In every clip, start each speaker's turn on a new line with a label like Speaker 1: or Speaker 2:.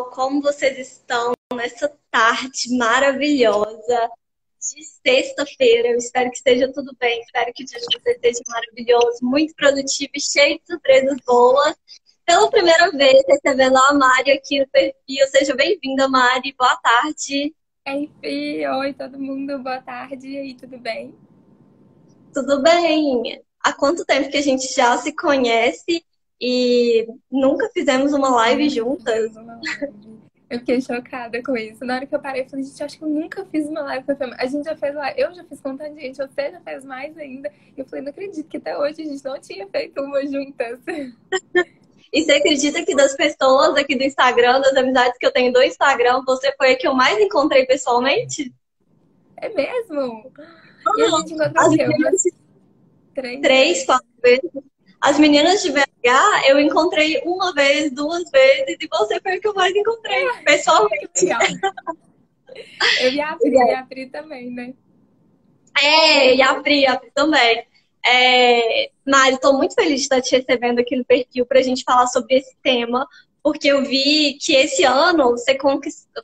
Speaker 1: Como vocês estão nessa tarde maravilhosa de sexta-feira? Eu espero que esteja tudo bem, espero que o dia de vocês seja maravilhoso, muito produtivo e cheio de surpresas boas. Pela primeira vez, recebendo a Mari aqui no perfil. Seja bem-vinda, Mari. Boa tarde.
Speaker 2: Ei, Fih, oi todo mundo, boa tarde, e aí, tudo bem?
Speaker 1: Tudo bem? Há quanto tempo que a gente já se conhece e nunca fizemos uma live
Speaker 2: Nunca
Speaker 1: juntas?
Speaker 2: fizemos uma live. Eu fiquei chocada com isso. Na hora que eu parei, eu falei, gente, acho que eu nunca fiz uma live com a Fê. A gente já fez lá, eu já fiz com tanta gente, você já fez mais ainda. E eu falei, não acredito que até hoje a gente não tinha feito uma juntas.
Speaker 1: E você acredita que das pessoas aqui do Instagram, das amizades que eu tenho do Instagram, você foi a que eu mais encontrei pessoalmente?
Speaker 2: É mesmo? E a gente encontrou
Speaker 1: As
Speaker 2: o quê?
Speaker 1: meninas
Speaker 2: Umas
Speaker 1: de
Speaker 2: três
Speaker 1: três,
Speaker 2: vezes.
Speaker 1: 4 vezes. As meninas de BH, eu encontrei uma vez, 2 vezes, e você foi a que eu mais encontrei
Speaker 2: Que
Speaker 1: pessoalmente.
Speaker 2: legal. Eu e a Pri também, né?
Speaker 1: E a Pri também. Mari, estou muito feliz de estar te recebendo aqui no perfil para a gente falar sobre esse tema, porque eu vi que esse ano você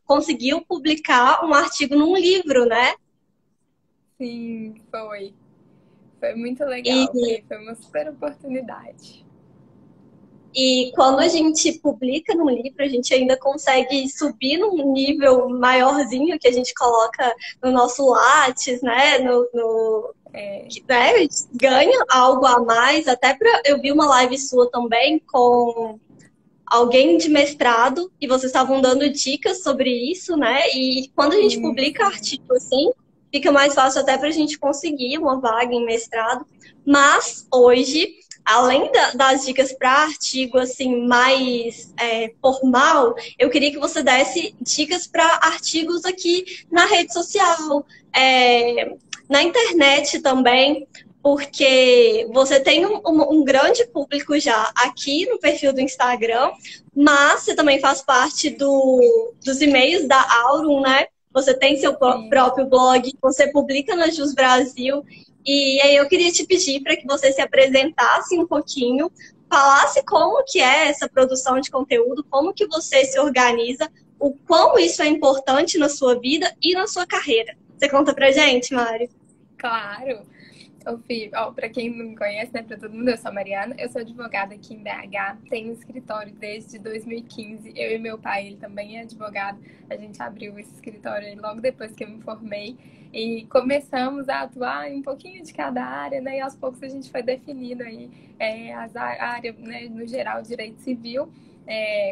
Speaker 1: conseguiu publicar um artigo num livro, né?
Speaker 2: Sim, foi. Foi muito
Speaker 1: E,
Speaker 2: legal, foi uma super oportunidade.
Speaker 1: e quando a gente publica num livro, a gente ainda consegue subir num nível maiorzinho que a gente coloca no nosso Lattes, né?
Speaker 2: É,
Speaker 1: Né? A gente ganha algo a mais, até para eu vi uma live sua também com alguém de mestrado e vocês estavam dando dicas sobre isso, né? E quando a gente
Speaker 2: sim,
Speaker 1: publica
Speaker 2: sim.
Speaker 1: artigo assim, fica mais fácil até para a gente conseguir uma vaga em mestrado. Mas hoje, além das dicas para artigo assim mais formal, eu queria que você desse dicas para artigos aqui na rede social, na internet também, porque você tem um grande público já aqui no perfil do Instagram, mas você também faz parte dos e-mails da Aurum, né? Você tem seu
Speaker 2: Sim,
Speaker 1: próprio blog, você publica na Jus Brasil. E aí eu queria te pedir para que você se apresentasse um pouquinho, falasse como que é essa produção de conteúdo, como que você se organiza, o quão isso é importante na sua vida e na sua carreira. Você conta pra gente, Mário?
Speaker 2: claro. Ô, Fih, ó, pra quem não me conhece, né, pra todo mundo, eu sou a Mariana, eu sou advogada aqui em BH, tenho um escritório desde 2015, eu e meu pai, ele também é advogado, a gente abriu esse escritório aí logo depois que eu me formei e começamos a atuar em um pouquinho de cada área, né, e aos poucos a gente foi definindo aí a área, né, no geral, direito civil,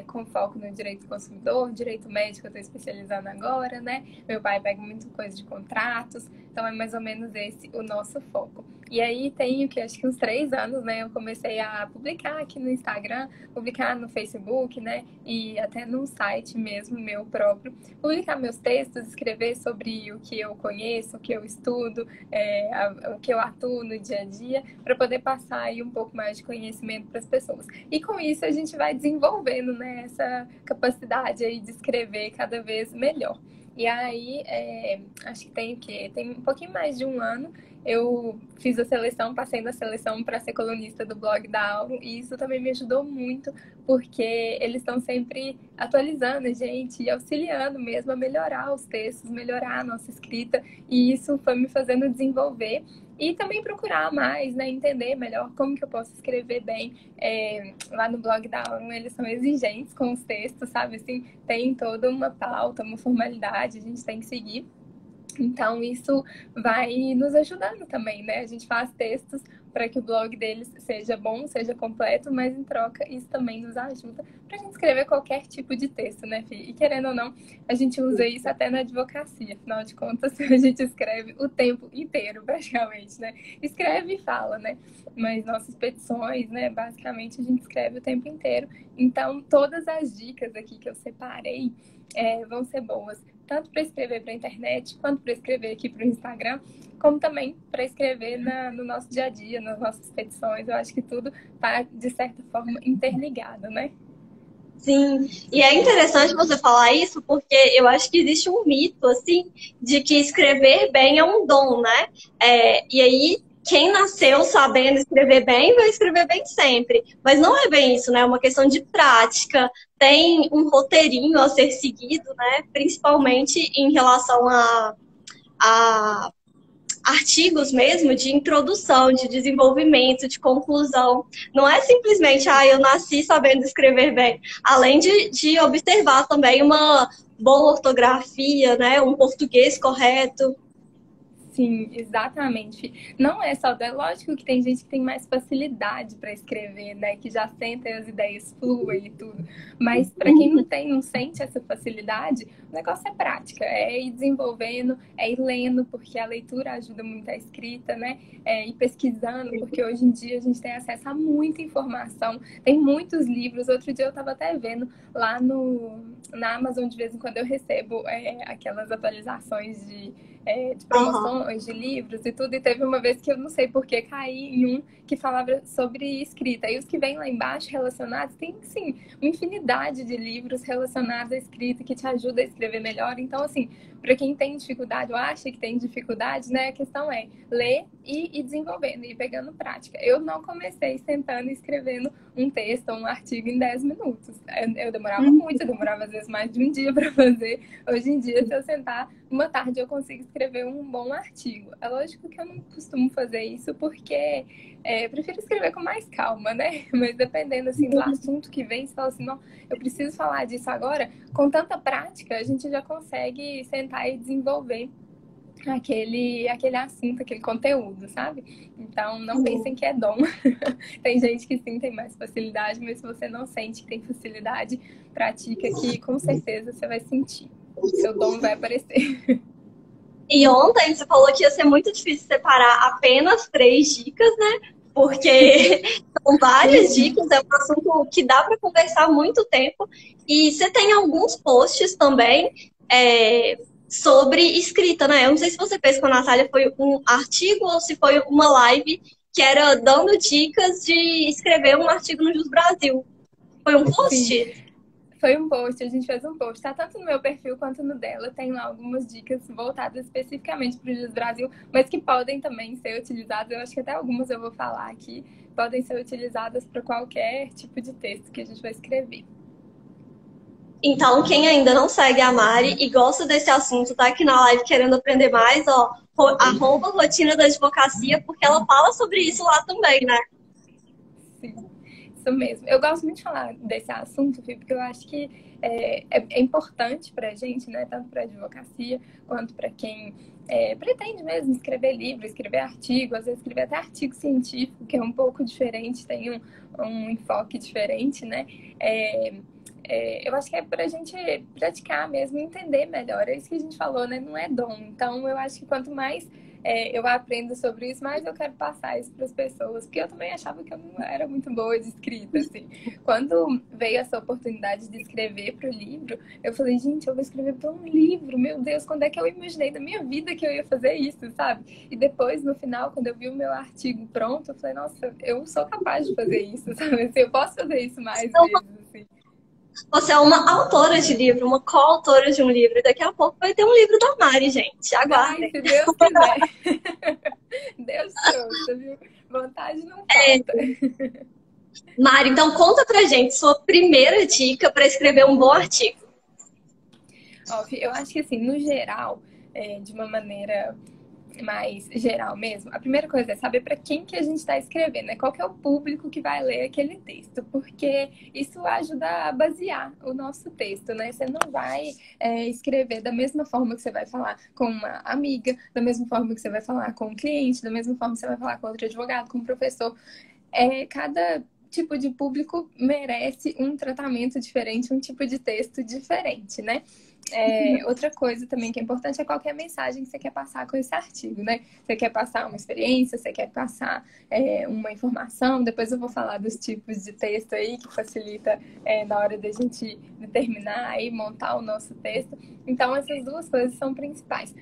Speaker 2: com foco no direito do consumidor, direito médico, eu estou especializando agora, né? Meu pai pega muito coisa de contratos, então é mais ou menos esse o nosso foco. E aí tenho que acho que uns 3 anos, né? Eu comecei a publicar aqui no Instagram, publicar no Facebook, né? E até no site mesmo, meu próprio, publicar meus textos, escrever sobre o que eu conheço, o que eu estudo, o que eu atuo no dia a dia, para poder passar aí um pouco mais de conhecimento para as pessoas. E com isso a gente vai desenvolvendo, né, essa capacidade aí de escrever cada vez melhor. E aí, acho que tem o quê? Tem um pouquinho mais de um ano, eu fiz a seleção, passei na seleção para ser colunista do blog da Auro, e isso também me ajudou muito, porque eles estão sempre atualizando a gente e auxiliando mesmo a melhorar os textos, melhorar a nossa escrita, e isso foi me fazendo desenvolver e também procurar mais, né, entender melhor como que eu posso escrever bem. Lá no blog da Aurum, eles são exigentes com os textos, sabe? Assim, tem toda uma pauta, uma formalidade, a gente tem que seguir. Então, isso vai nos ajudando também, né? A gente faz textos para que o blog deles seja bom, seja completo, mas em troca isso também nos ajuda para a gente escrever qualquer tipo de texto, né, Fih? E querendo ou não, a gente usa isso até na advocacia, afinal de contas, a gente escreve o tempo inteiro, praticamente, né? Escreve e fala, né? Mas nossas petições, né, basicamente a gente escreve o tempo inteiro. Então, todas as dicas aqui que eu separei vão ser boas, tanto para escrever para a internet, quanto para escrever aqui para o Instagram, como também para escrever no nosso dia a dia, nas nossas petições. Eu acho que tudo está, de certa forma, interligado, né?
Speaker 1: Sim, e é interessante você falar isso porque eu acho que existe um mito, assim, de que escrever bem é um dom, né? E aí quem nasceu sabendo escrever bem vai escrever bem sempre. Mas não é bem isso, né? É uma questão de prática. Tem um roteirinho a ser seguido, né? Principalmente em relação a artigos mesmo de introdução, de desenvolvimento, de conclusão. Não é simplesmente, eu nasci sabendo escrever bem. Além de observar também uma boa ortografia, né? Um português correto.
Speaker 2: Sim, exatamente. Não é só, é lógico que tem gente que tem mais facilidade para escrever, né? Que já sente as ideias fluem e tudo. Mas para quem não tem, não sente essa facilidade, o negócio é prática, é ir desenvolvendo, é ir lendo, porque a leitura ajuda muito a escrita, né? É ir pesquisando, porque hoje em dia a gente tem acesso a muita informação, tem muitos livros. Outro dia eu estava até vendo lá na Amazon, de vez em quando eu recebo aquelas atualizações de promoções de livros e tudo, e teve uma vez que eu não sei por que caí em um que falava sobre escrita, e os que vêm lá embaixo relacionados, tem sim, uma infinidade de livros relacionados à escrita que te ajuda a escrever melhor. Então, assim, para quem tem dificuldade ou acha que tem dificuldade, né, a questão é ler e desenvolvendo, e pegando prática. Eu não comecei sentando e escrevendo um texto ou um artigo em 10 minutos. Eu demorava muito, eu demorava às vezes mais de um dia para fazer. Hoje em dia, se eu sentar uma tarde, eu consigo escrever um bom artigo. É lógico que eu não costumo fazer isso porque eu prefiro escrever com mais calma, né? Mas dependendo, assim, do assunto que vem, você fala assim, não, eu preciso falar disso agora. Com tanta prática, a gente já consegue sentar e desenvolver aquele assunto, aquele conteúdo, sabe? Então, não pensem que é dom. Tem gente que sim tem mais facilidade, mas se você não sente que tem facilidade, pratica que com certeza você vai sentir. Seu dom vai aparecer.
Speaker 1: E ontem você falou que ia ser muito difícil separar apenas 3 dicas, né? Porque são várias dicas, é um assunto que dá para conversar muito tempo. E você tem alguns posts também sobre escrita, né? Eu não sei se você fez com a Natália, foi um artigo ou se foi uma live que era dando dicas de escrever um artigo no Jus Brasil. Foi um post?
Speaker 2: Sim. Foi um post, a gente fez um post, tá tanto no meu perfil quanto no dela, tem lá algumas dicas voltadas especificamente para o Jus Brasil, mas que podem também ser utilizadas, eu acho que até algumas eu vou falar aqui, podem ser utilizadas para qualquer tipo de texto que a gente vai escrever.
Speaker 1: Então, quem ainda não segue a Mari e gosta desse assunto, tá aqui na live querendo aprender mais, @rotina da advocacia, porque ela fala sobre isso lá também, né?
Speaker 2: Sim, isso mesmo. Eu gosto muito de falar desse assunto, Fih, porque eu acho que é importante para a gente, né? Tanto para a advocacia quanto para quem pretende mesmo escrever livro, escrever artigo, às vezes escrever até artigo científico, que é um pouco diferente, tem um enfoque diferente, né? Eu acho que é para a gente praticar mesmo, entender melhor. É isso que a gente falou, né? Não é dom. Então, eu acho que quanto mais eu aprendo sobre isso, mas eu quero passar isso para as pessoas, porque eu também achava que eu não era muito boa de escrita, assim. Quando veio essa oportunidade de escrever para o livro, eu falei, gente, eu vou escrever para um livro, meu Deus, quando é que eu imaginei da minha vida que eu ia fazer isso, sabe? E depois, no final, quando eu vi o meu artigo pronto, eu falei, nossa, eu sou capaz de fazer isso, sabe? Assim, eu posso fazer isso mais vezes, assim.
Speaker 1: Você é uma autora de livro, uma coautora de um livro. E daqui a pouco vai ter um livro da Mari, gente. Aguardem.
Speaker 2: Ai, se Deus quiser. Deus trouxe, viu? Vontade não falta.
Speaker 1: Mari, então conta pra gente sua primeira dica para escrever um bom artigo.
Speaker 2: Ó, eu acho que assim, no geral, de uma maneira mais geral mesmo, a primeira coisa é saber para quem que a gente está escrevendo, né? Qual que é o público que vai ler aquele texto, porque isso ajuda a basear o nosso texto, né? Você não vai escrever da mesma forma que você vai falar com uma amiga, da mesma forma que você vai falar com um cliente, da mesma forma que você vai falar com outro advogado, com um professor. Cada tipo de público merece um tratamento diferente, um tipo de texto diferente, né? Outra coisa também que é importante é qual que é a mensagem que você quer passar com esse artigo, né? Você quer passar uma experiência, você quer passar uma informação, depois eu vou falar dos tipos de texto aí que facilita na hora da gente determinar e montar o nosso texto. Então, essas duas coisas são principais.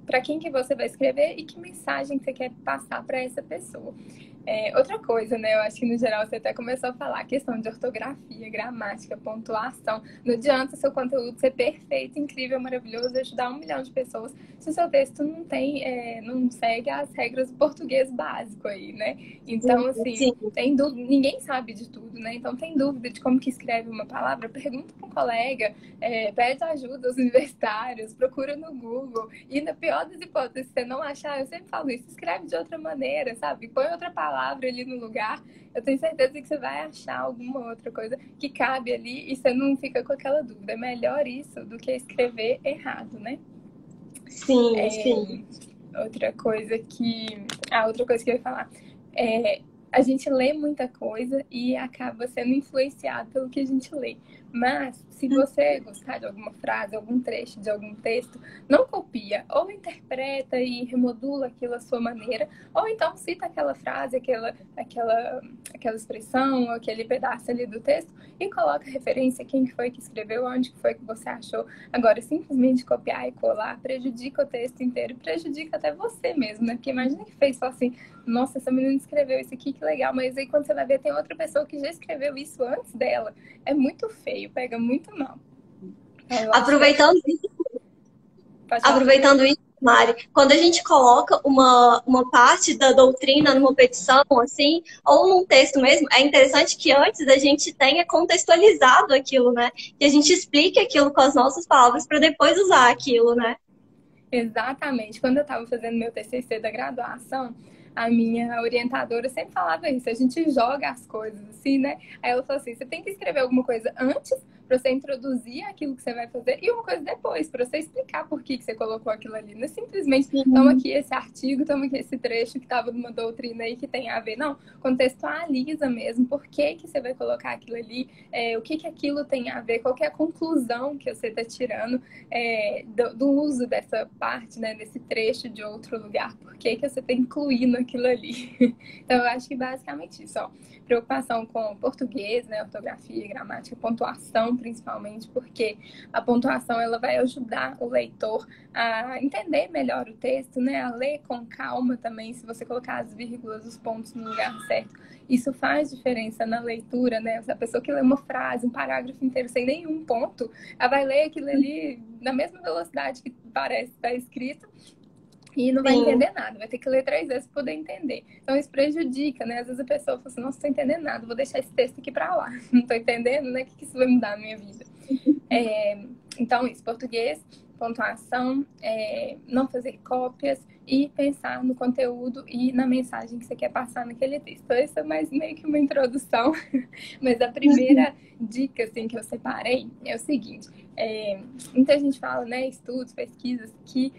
Speaker 2: Para quem que você vai escrever e que mensagem você quer passar para essa pessoa. Outra coisa, né? Eu acho que no geral você até começou a falar, questão de ortografia, gramática, pontuação. Não adianta seu conteúdo ser perfeito, incrível, maravilhoso, ajudar 1 milhão de pessoas, se o seu texto não tem, não segue as regras do português básico aí, né? Então, assim,
Speaker 1: Sim.
Speaker 2: tem dúvida, ninguém sabe de tudo, né? Então, tem dúvida de como que escreve uma palavra, pergunta para um colega, pede ajuda aos universitários, procura no Google. E na pior das hipóteses, se você não achar, eu sempre falo isso, escreve de outra maneira, sabe? Põe outra palavra ali no lugar, eu tenho certeza que você vai achar alguma outra coisa que cabe ali e você não fica com aquela dúvida. É melhor isso do que escrever errado, né?
Speaker 1: Sim, sim.
Speaker 2: Outra coisa que... outra coisa que eu ia falar. A gente lê muita coisa e acaba sendo influenciado pelo que a gente lê. Mas, se você gostar de alguma frase, algum trecho de algum texto, não copia. Ou interpreta e remodula aquilo à sua maneira, ou então cita aquela frase, aquela expressão, aquele pedaço ali do texto e coloca referência, quem foi que escreveu, onde foi que você achou. Agora, simplesmente copiar e colar prejudica o texto inteiro, prejudica até você mesmo, né? Porque imagina que fez só assim, nossa, essa menina escreveu isso aqui, que legal. Mas aí quando você vai ver, tem outra pessoa que já escreveu isso antes dela. É muito feio, pega muito mal. Então,
Speaker 1: Aproveitando isso, Mari, quando a gente coloca uma parte da doutrina numa petição, assim, ou num texto mesmo, é interessante que antes a gente tenha contextualizado aquilo, né? Que a gente explique aquilo com as nossas palavras para depois usar aquilo, né?
Speaker 2: Exatamente. Quando eu estava fazendo meu TCC da graduação, a minha orientadora sempre falava isso, a gente joga as coisas assim, né? Aí ela falou assim, você tem que escrever alguma coisa antes para você introduzir aquilo que você vai fazer e uma coisa depois, para você explicar por que você colocou aquilo ali. Não é simplesmente, toma aqui esse artigo, toma aqui esse trecho que estava numa doutrina aí que tem a ver. Não, contextualiza mesmo por que você vai colocar aquilo ali, o que aquilo tem a ver, qual que é a conclusão que você está tirando do uso dessa parte, né, desse trecho de outro lugar, por que você está incluindo aquilo ali. Então, eu acho que basicamente isso, ó. Preocupação com português, né, ortografia, gramática, pontuação, principalmente, porque a pontuação ela vai ajudar o leitor a entender melhor o texto, né, a ler com calma também, se você colocar as vírgulas, os pontos no lugar certo. Isso faz diferença na leitura, né? A pessoa que lê uma frase, um parágrafo inteiro sem nenhum ponto, ela vai ler aquilo ali na mesma velocidade que parece estar escrito e não vai entender nada, vai ter que ler 3 vezes para poder entender. Então isso prejudica, né? Às vezes a pessoa fala assim, nossa, não tô entendendo nada, vou deixar esse texto aqui para lá. Não tô entendendo, né? O que isso vai mudar na minha vida? Então isso, português, pontuação, não fazer cópias e pensar no conteúdo e na mensagem que você quer passar naquele texto. Então, isso é mais meio que uma introdução, mas a primeira dica assim, que eu separei é o seguinte, muita gente fala, né, estudos, pesquisas, que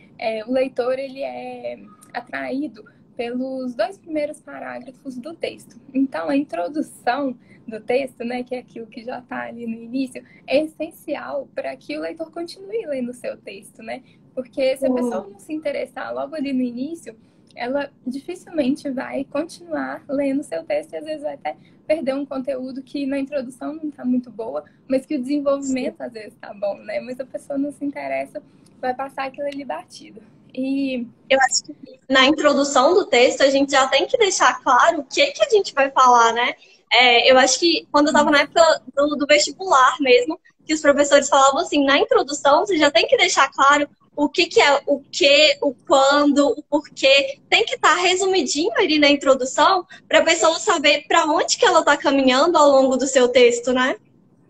Speaker 2: o leitor ele é atraído pelos 2 primeiros parágrafos do texto. Então, a introdução do texto, né, que é aquilo que já está ali no início, é essencial para que o leitor continue lendo o seu texto, né? Porque se a pessoa não se interessar logo ali no início, ela dificilmente vai continuar lendo o seu texto e às vezes vai até perder um conteúdo que na introdução não está muito boa, mas que o desenvolvimento às vezes está bom, né? Mas a pessoa não se interessa, vai passar aquilo ali batido. E
Speaker 1: eu acho que na introdução do texto a gente já tem que deixar claro o que a gente vai falar, né? Eu acho que quando eu estava na época do vestibular mesmo, que os professores falavam assim, na introdução você já tem que deixar claro o que é o que, o quando, o porquê. Tem que estar resumidinho ali na introdução para a pessoa saber para onde que ela está caminhando ao longo do seu texto, né?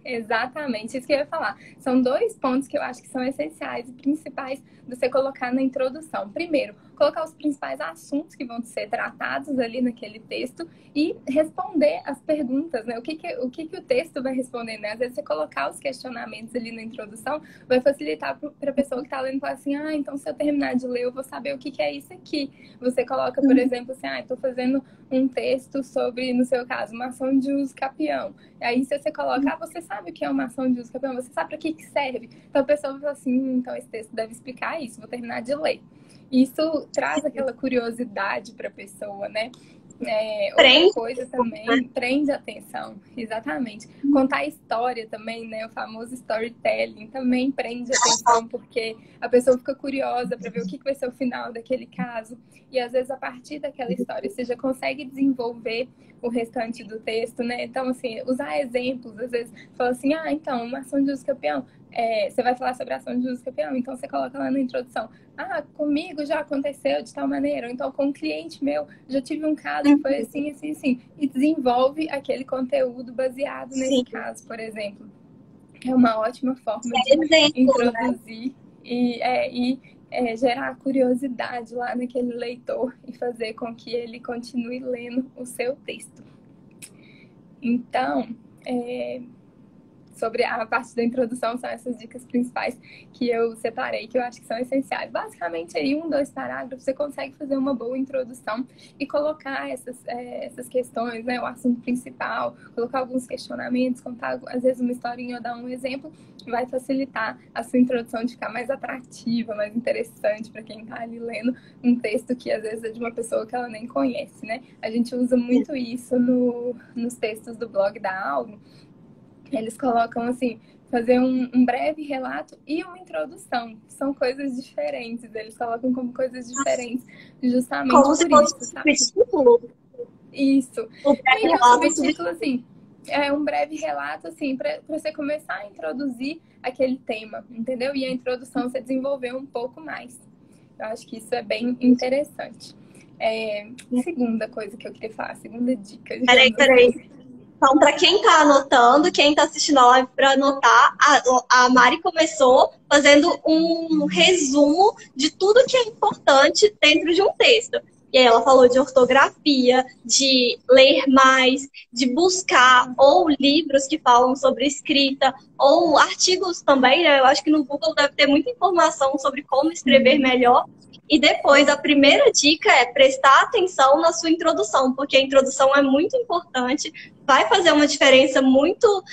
Speaker 2: Exatamente, isso que eu ia falar. São 2 pontos que eu acho que são essenciais e principais de você colocar na introdução. Primeiro, colocar os principais assuntos que vão ser tratados ali naquele texto e responder as perguntas, né? O que o texto vai responder, né? Às vezes você colocar os questionamentos ali na introdução vai facilitar para a pessoa que está lendo falar assim, então se eu terminar de ler eu vou saber o que é isso aqui. Você coloca, por exemplo, assim, estou fazendo um texto sobre, no seu caso, uma ação de uso capião. Aí se você colocar, você sabe o que é uma ação de uso capião, você sabe para que serve. Então a pessoa vai falar assim, então esse texto deve explicar isso, vou terminar de ler. Isso traz aquela curiosidade para a pessoa, né? Outra
Speaker 1: Prende,
Speaker 2: coisa também, prende a atenção, exatamente. Contar história também, né? O famoso storytelling também prende a atenção, porque a pessoa fica curiosa para ver o que vai ser o final daquele caso. E às vezes, a partir daquela história, você já consegue desenvolver o restante do texto, né? Então, assim, usar exemplos, às vezes, fala assim, então, uma ação de uso campeão. Você vai falar sobre a ação de uso campeão, então você coloca lá na introdução. Comigo já aconteceu de tal maneira, ou então com um cliente meu, já tive um caso que foi assim, assim, assim. E desenvolve aquele conteúdo baseado nesse
Speaker 1: sim,
Speaker 2: caso, por exemplo. É uma ótima forma de
Speaker 1: exemplo, né?
Speaker 2: introduzir e gerar curiosidade lá naquele leitor e fazer com que ele continue lendo o seu texto. Então, sobre a parte da introdução, são essas dicas principais que eu separei, que eu acho que são essenciais. Basicamente, aí 1, 2 parágrafos, você consegue fazer uma boa introdução e colocar essas questões, né, o assunto principal, colocar alguns questionamentos, contar, às vezes, uma historinha ou dar um exemplo, vai facilitar a sua introdução de ficar mais atrativa, mais interessante para quem está ali lendo um texto que, às vezes, é de uma pessoa que ela nem conhece, né? A gente usa muito isso nos textos do blog da Algo. Eles colocam assim, fazer um breve relato e uma introdução. São coisas diferentes, eles colocam como coisas diferentes, justamente
Speaker 1: Como
Speaker 2: por
Speaker 1: se fosse
Speaker 2: isso,
Speaker 1: um
Speaker 2: sabe?
Speaker 1: subtítulo.
Speaker 2: Isso.
Speaker 1: O
Speaker 2: Meio que é um
Speaker 1: relato
Speaker 2: subtítulo, assim, é um breve relato, assim, para você começar a introduzir aquele tema, entendeu? E a introdução você desenvolver um pouco mais. Eu acho que isso é bem interessante. Segunda coisa que eu queria falar, segunda dica, digamos
Speaker 1: Peraí.
Speaker 2: assim.
Speaker 1: Então, para quem está anotando, quem está assistindo a live para anotar, a Mari começou fazendo um resumo de tudo que é importante dentro de um texto. E aí ela falou de ortografia, de ler mais, de buscar ou livros que falam sobre escrita, ou artigos também, né? Eu acho que no Google deve ter muita informação sobre como escrever melhor. E depois, a primeira dica é prestar atenção na sua introdução, porque a introdução é muito importante, vai fazer uma diferença muito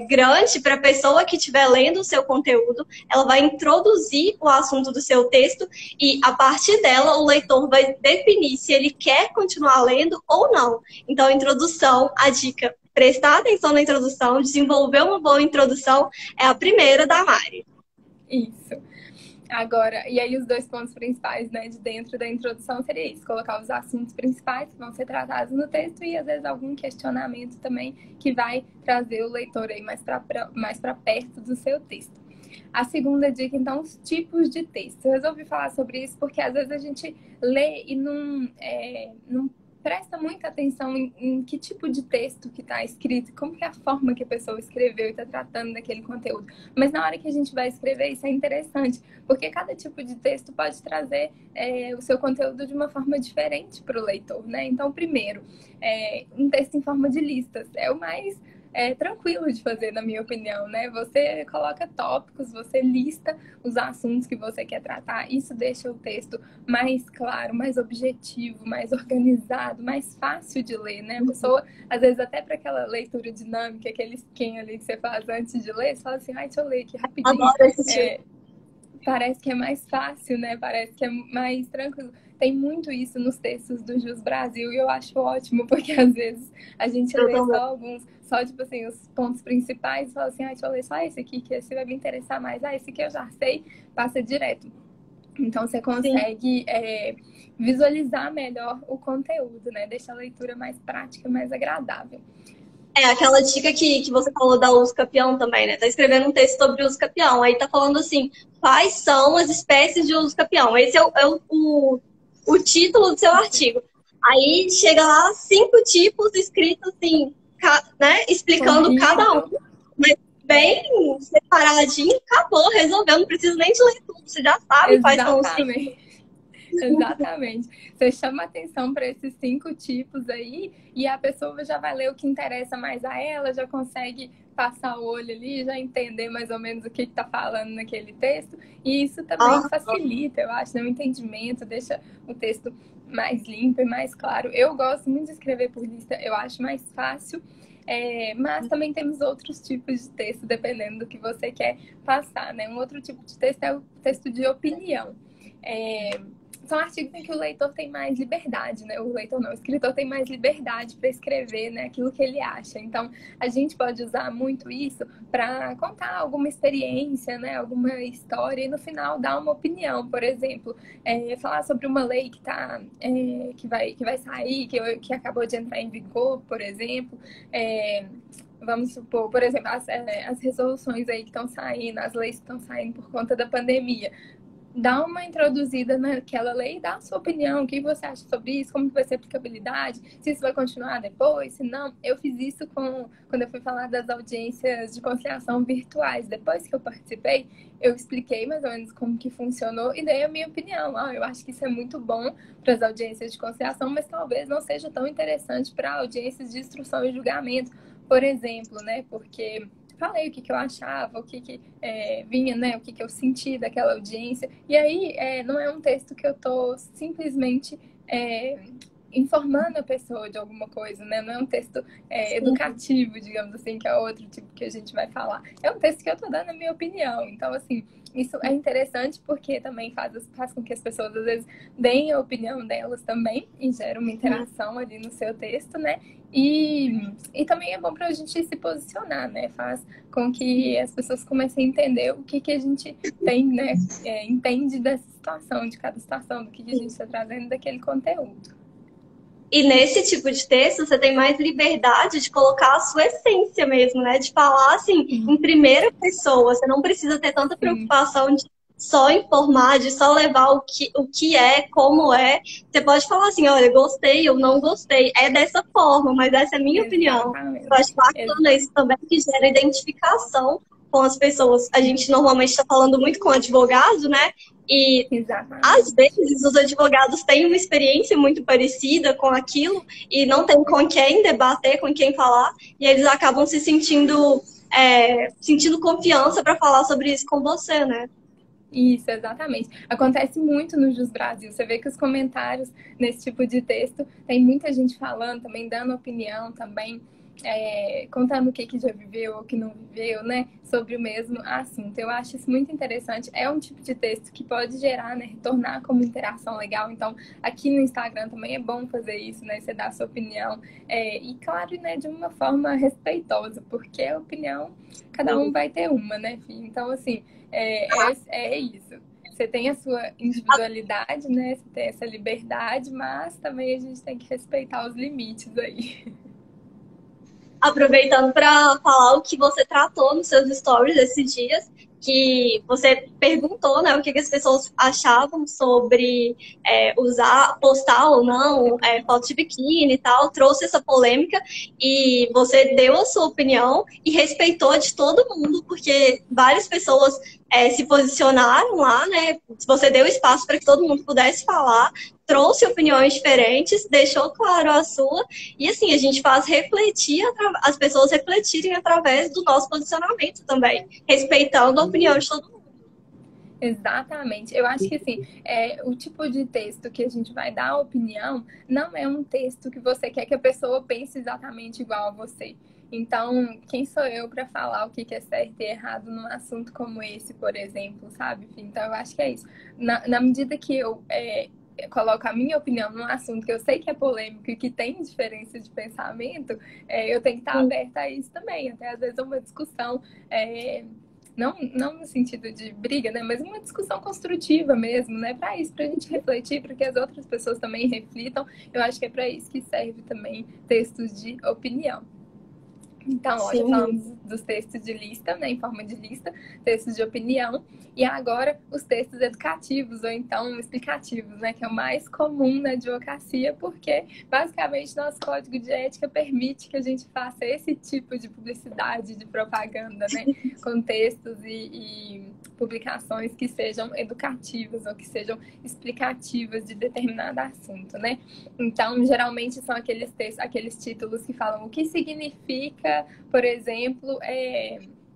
Speaker 1: grande para a pessoa que estiver lendo o seu conteúdo. Ela vai introduzir o assunto do seu texto e, a partir dela, o leitor vai definir se ele quer continuar lendo ou não. Então, a introdução, a dica, prestar atenção na introdução, desenvolver uma boa introdução, é a primeira da Mari.
Speaker 2: Isso. Agora, e aí os 2 pontos principais, né, de dentro da introdução seria isso, colocar os assuntos principais que vão ser tratados no texto e, às vezes, algum questionamento também que vai trazer o leitor aí mais para perto do seu texto. A segunda dica, então, os tipos de texto. Eu resolvi falar sobre isso porque, às vezes, a gente lê e não presta muita atenção em que tipo de texto que está escrito, como que é a forma que a pessoa escreveu e está tratando daquele conteúdo. Mas na hora que a gente vai escrever, isso é interessante, porque cada tipo de texto pode trazer o seu conteúdo de uma forma diferente para o leitor, né? Então, primeiro, um texto em forma de listas é o mais tranquilo de fazer, na minha opinião, né? Você coloca tópicos, você lista os assuntos que você quer tratar. Isso deixa o texto mais claro, mais objetivo, mais organizado, mais fácil de ler, né? A pessoa, às vezes, até para aquela leitura dinâmica, aquele scan ali que você faz antes de ler, você fala assim, deixa eu ler aqui rapidinho.
Speaker 1: Adoro assistir.
Speaker 2: Parece que é mais fácil, né? Parece que é mais tranquilo. Tem muito isso nos textos do Jus Brasil e eu acho ótimo, porque às vezes a gente lê só alguns, só tipo assim, os pontos principais e fala assim, deixa eu ler só esse aqui, que esse vai me interessar mais. Esse aqui eu já sei, passa direto. Então você consegue visualizar melhor o conteúdo, né? Deixa a leitura mais prática, mais agradável.
Speaker 1: Aquela dica que você falou da uso capião também, né? Tá escrevendo um texto sobre uso capião. Aí tá falando assim, quais são as espécies de uso capião? Esse é o título do seu artigo. Aí chega lá 5 tipos escritos assim, né? Explicando cada um. Mas bem separadinho, acabou, resolveu. Não precisa nem de ler tudo. Você já sabe quais são os 5.
Speaker 2: Exatamente. Você chama atenção para esses 5 tipos aí e a pessoa já vai ler o que interessa mais a ela, já consegue passar o olho ali, já entender mais ou menos o que está falando naquele texto. E isso também facilita, eu acho, o entendimento, deixa o texto mais limpo e mais claro. Eu gosto muito de escrever por lista, eu acho mais fácil. Mas também temos outros tipos de texto, dependendo do que você quer passar, né? Um outro tipo de texto é o texto de opinião. são artigos em que o leitor tem mais liberdade, né? O leitor não, o escritor tem mais liberdade para escrever, né, aquilo que ele acha. Então, a gente pode usar muito isso para contar alguma experiência, né, alguma história e no final dar uma opinião. Por exemplo, falar sobre uma lei que vai sair, que acabou de entrar em vigor, por exemplo. Vamos supor, por exemplo, as resoluções aí que estão saindo, as leis que estão saindo por conta da pandemia. Dá uma introduzida naquela lei e dá a sua opinião, o que você acha sobre isso, como que vai ser a aplicabilidade, se isso vai continuar depois, se não. Eu fiz isso quando eu fui falar das audiências de conciliação virtuais. Depois que eu participei, eu expliquei mais ou menos como que funcionou e dei a minha opinião. Eu acho que isso é muito bom para as audiências de conciliação, mas talvez não seja tão interessante para audiências de instrução e julgamento, por exemplo, né? Porque falei o que eu achava, o que vinha, né? O que eu senti daquela audiência. E aí, não é um texto que eu tô simplesmente informando a pessoa de alguma coisa, né? Não é um texto educativo, digamos assim, que é outro tipo que a gente vai falar. É um texto que eu tô dando a minha opinião. Então, assim, isso é interessante porque também faz com que as pessoas, às vezes, deem a opinião delas também e gera uma interação ali no seu texto, né? E também é bom para a gente se posicionar, né? Faz com que as pessoas comecem a entender o que a gente tem, né? Entende dessa situação, de cada situação, do que a gente está trazendo daquele conteúdo.
Speaker 1: E nesse tipo de texto, você tem mais liberdade de colocar a sua essência mesmo, né? De falar, assim, em primeira pessoa. Você não precisa ter tanta preocupação de só informar, de só levar o que é, como é. Você pode falar assim, olha, gostei ou não gostei. É dessa forma, mas essa é a minha opinião. Eu acho bacana isso também, que gera identificação com as pessoas. A gente normalmente está falando muito com advogado, né? E às vezes os advogados têm uma experiência muito parecida com aquilo e não tem com quem debater, com quem falar, e eles acabam se sentindo confiança para falar sobre isso com você, né?
Speaker 2: Isso, exatamente. Acontece muito no Jus Brasil. Você vê que os comentários nesse tipo de texto tem muita gente falando também, dando opinião também. Contando o que já viveu ou que não viveu, né, sobre o mesmo assunto. Eu acho isso muito interessante. É um tipo de texto que pode gerar, né, retornar como interação legal. Então, aqui no Instagram também é bom fazer isso, né, você dar a sua opinião. E claro, né, de uma forma respeitosa, porque a opinião, cada um vai ter uma, né, filho? Então, assim, é isso. Você tem a sua individualidade, né, você tem essa liberdade, mas também a gente tem que respeitar os limites aí.
Speaker 1: Aproveitando para falar o que você tratou nos seus stories esses dias, que você perguntou, né, o que as pessoas achavam sobre postar ou não foto de biquíni e tal, trouxe essa polêmica e você deu a sua opinião e respeitou de todo mundo, porque várias pessoas se posicionaram lá, né? Você deu espaço para que todo mundo pudesse falar, trouxe opiniões diferentes, deixou claro a sua, e assim, a gente faz refletir, as pessoas refletirem através do nosso posicionamento também, respeitando a opinião de todo mundo.
Speaker 2: Exatamente. Eu acho que assim, o tipo de texto que a gente vai dar a opinião não é um texto que você quer que a pessoa pense exatamente igual a você. Então, quem sou eu para falar o que é certo e errado num assunto como esse, por exemplo, sabe? Então, eu acho que é isso. Na medida que eu coloco a minha opinião num assunto que eu sei que é polêmico e que tem diferença de pensamento, eu tenho que estar aberta a isso também. Até às vezes uma discussão. Não no sentido de briga, né? Mas uma discussão construtiva mesmo, né? Para isso, para a gente refletir, para que as outras pessoas também reflitam. Eu acho que é para isso que serve também textos de opinião. Então, ó, já falamos dos textos de lista, né, em forma de lista, textos de opinião, e agora os textos educativos, ou então explicativos, né, que é o mais comum na advocacia, porque basicamente nosso código de ética permite que a gente faça esse tipo de publicidade, de propaganda, né, com textos e publicações que sejam educativas ou que sejam explicativas de determinado assunto, né? Então, geralmente são aqueles títulos que falam o que significa, por exemplo,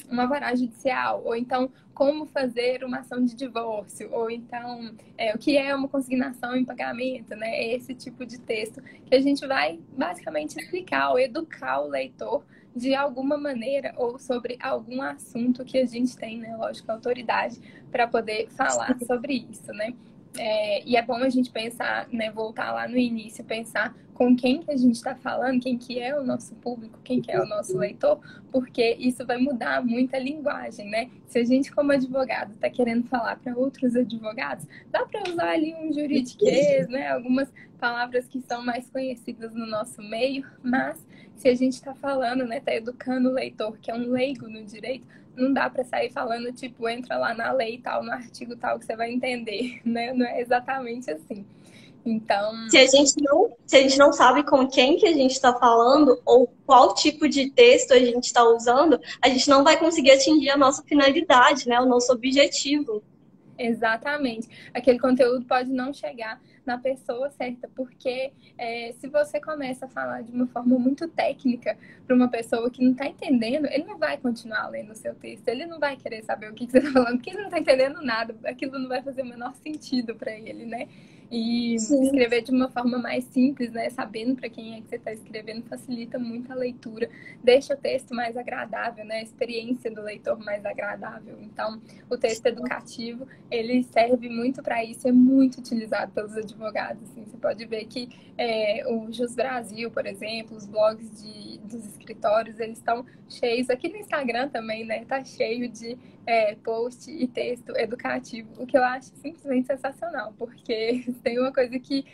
Speaker 2: uma vara judicial, ou então como fazer uma ação de divórcio, ou então o que é uma consignação em pagamento, né? É esse tipo de texto que a gente vai basicamente explicar ou educar o leitor de alguma maneira ou sobre algum assunto que a gente tem, né, lógico, autoridade para poder falar sobre isso, né? E é bom a gente pensar, né, voltar lá no início, pensar com quem que a gente está falando, quem que é o nosso público, quem que é o nosso leitor, porque isso vai mudar muito a linguagem, né? Se a gente, como advogado, está querendo falar para outros advogados, dá para usar ali um juridiquês, né? Algumas palavras que são mais conhecidas no nosso meio, mas se a gente está falando, né, está educando o leitor, que é um leigo no direito, não dá para sair falando, tipo, entra lá na lei tal, no artigo tal, que você vai entender, né? Não é exatamente assim. Então,
Speaker 1: Se a gente não sabe com quem que a gente está falando ou qual tipo de texto a gente está usando, a gente não vai conseguir atingir a nossa finalidade, né? O nosso objetivo.
Speaker 2: exatamente. Aquele conteúdo pode não chegar na pessoa certa, porque se você começa a falar de uma forma muito técnica para uma pessoa que não está entendendo, ele não vai continuar lendo o seu texto, ele não vai querer saber o que você está falando, porque ele não está entendendo nada, aquilo não vai fazer o menor sentido para ele, né? E
Speaker 1: Sim.
Speaker 2: escrever de uma forma mais simples, né? Sabendo para quem é que você está escrevendo, facilita muito a leitura, deixa o texto mais agradável, né? A experiência do leitor mais agradável. Então, o texto educativo, ele serve muito para isso, é muito utilizado pelos advogados. Assim. Você pode ver que o Jus Brasil, por exemplo, os blogs dos escritórios, eles estão cheios, aqui no Instagram também, né? Tá cheio de post e texto educativo, o que eu acho simplesmente sensacional, porque tem uma coisa que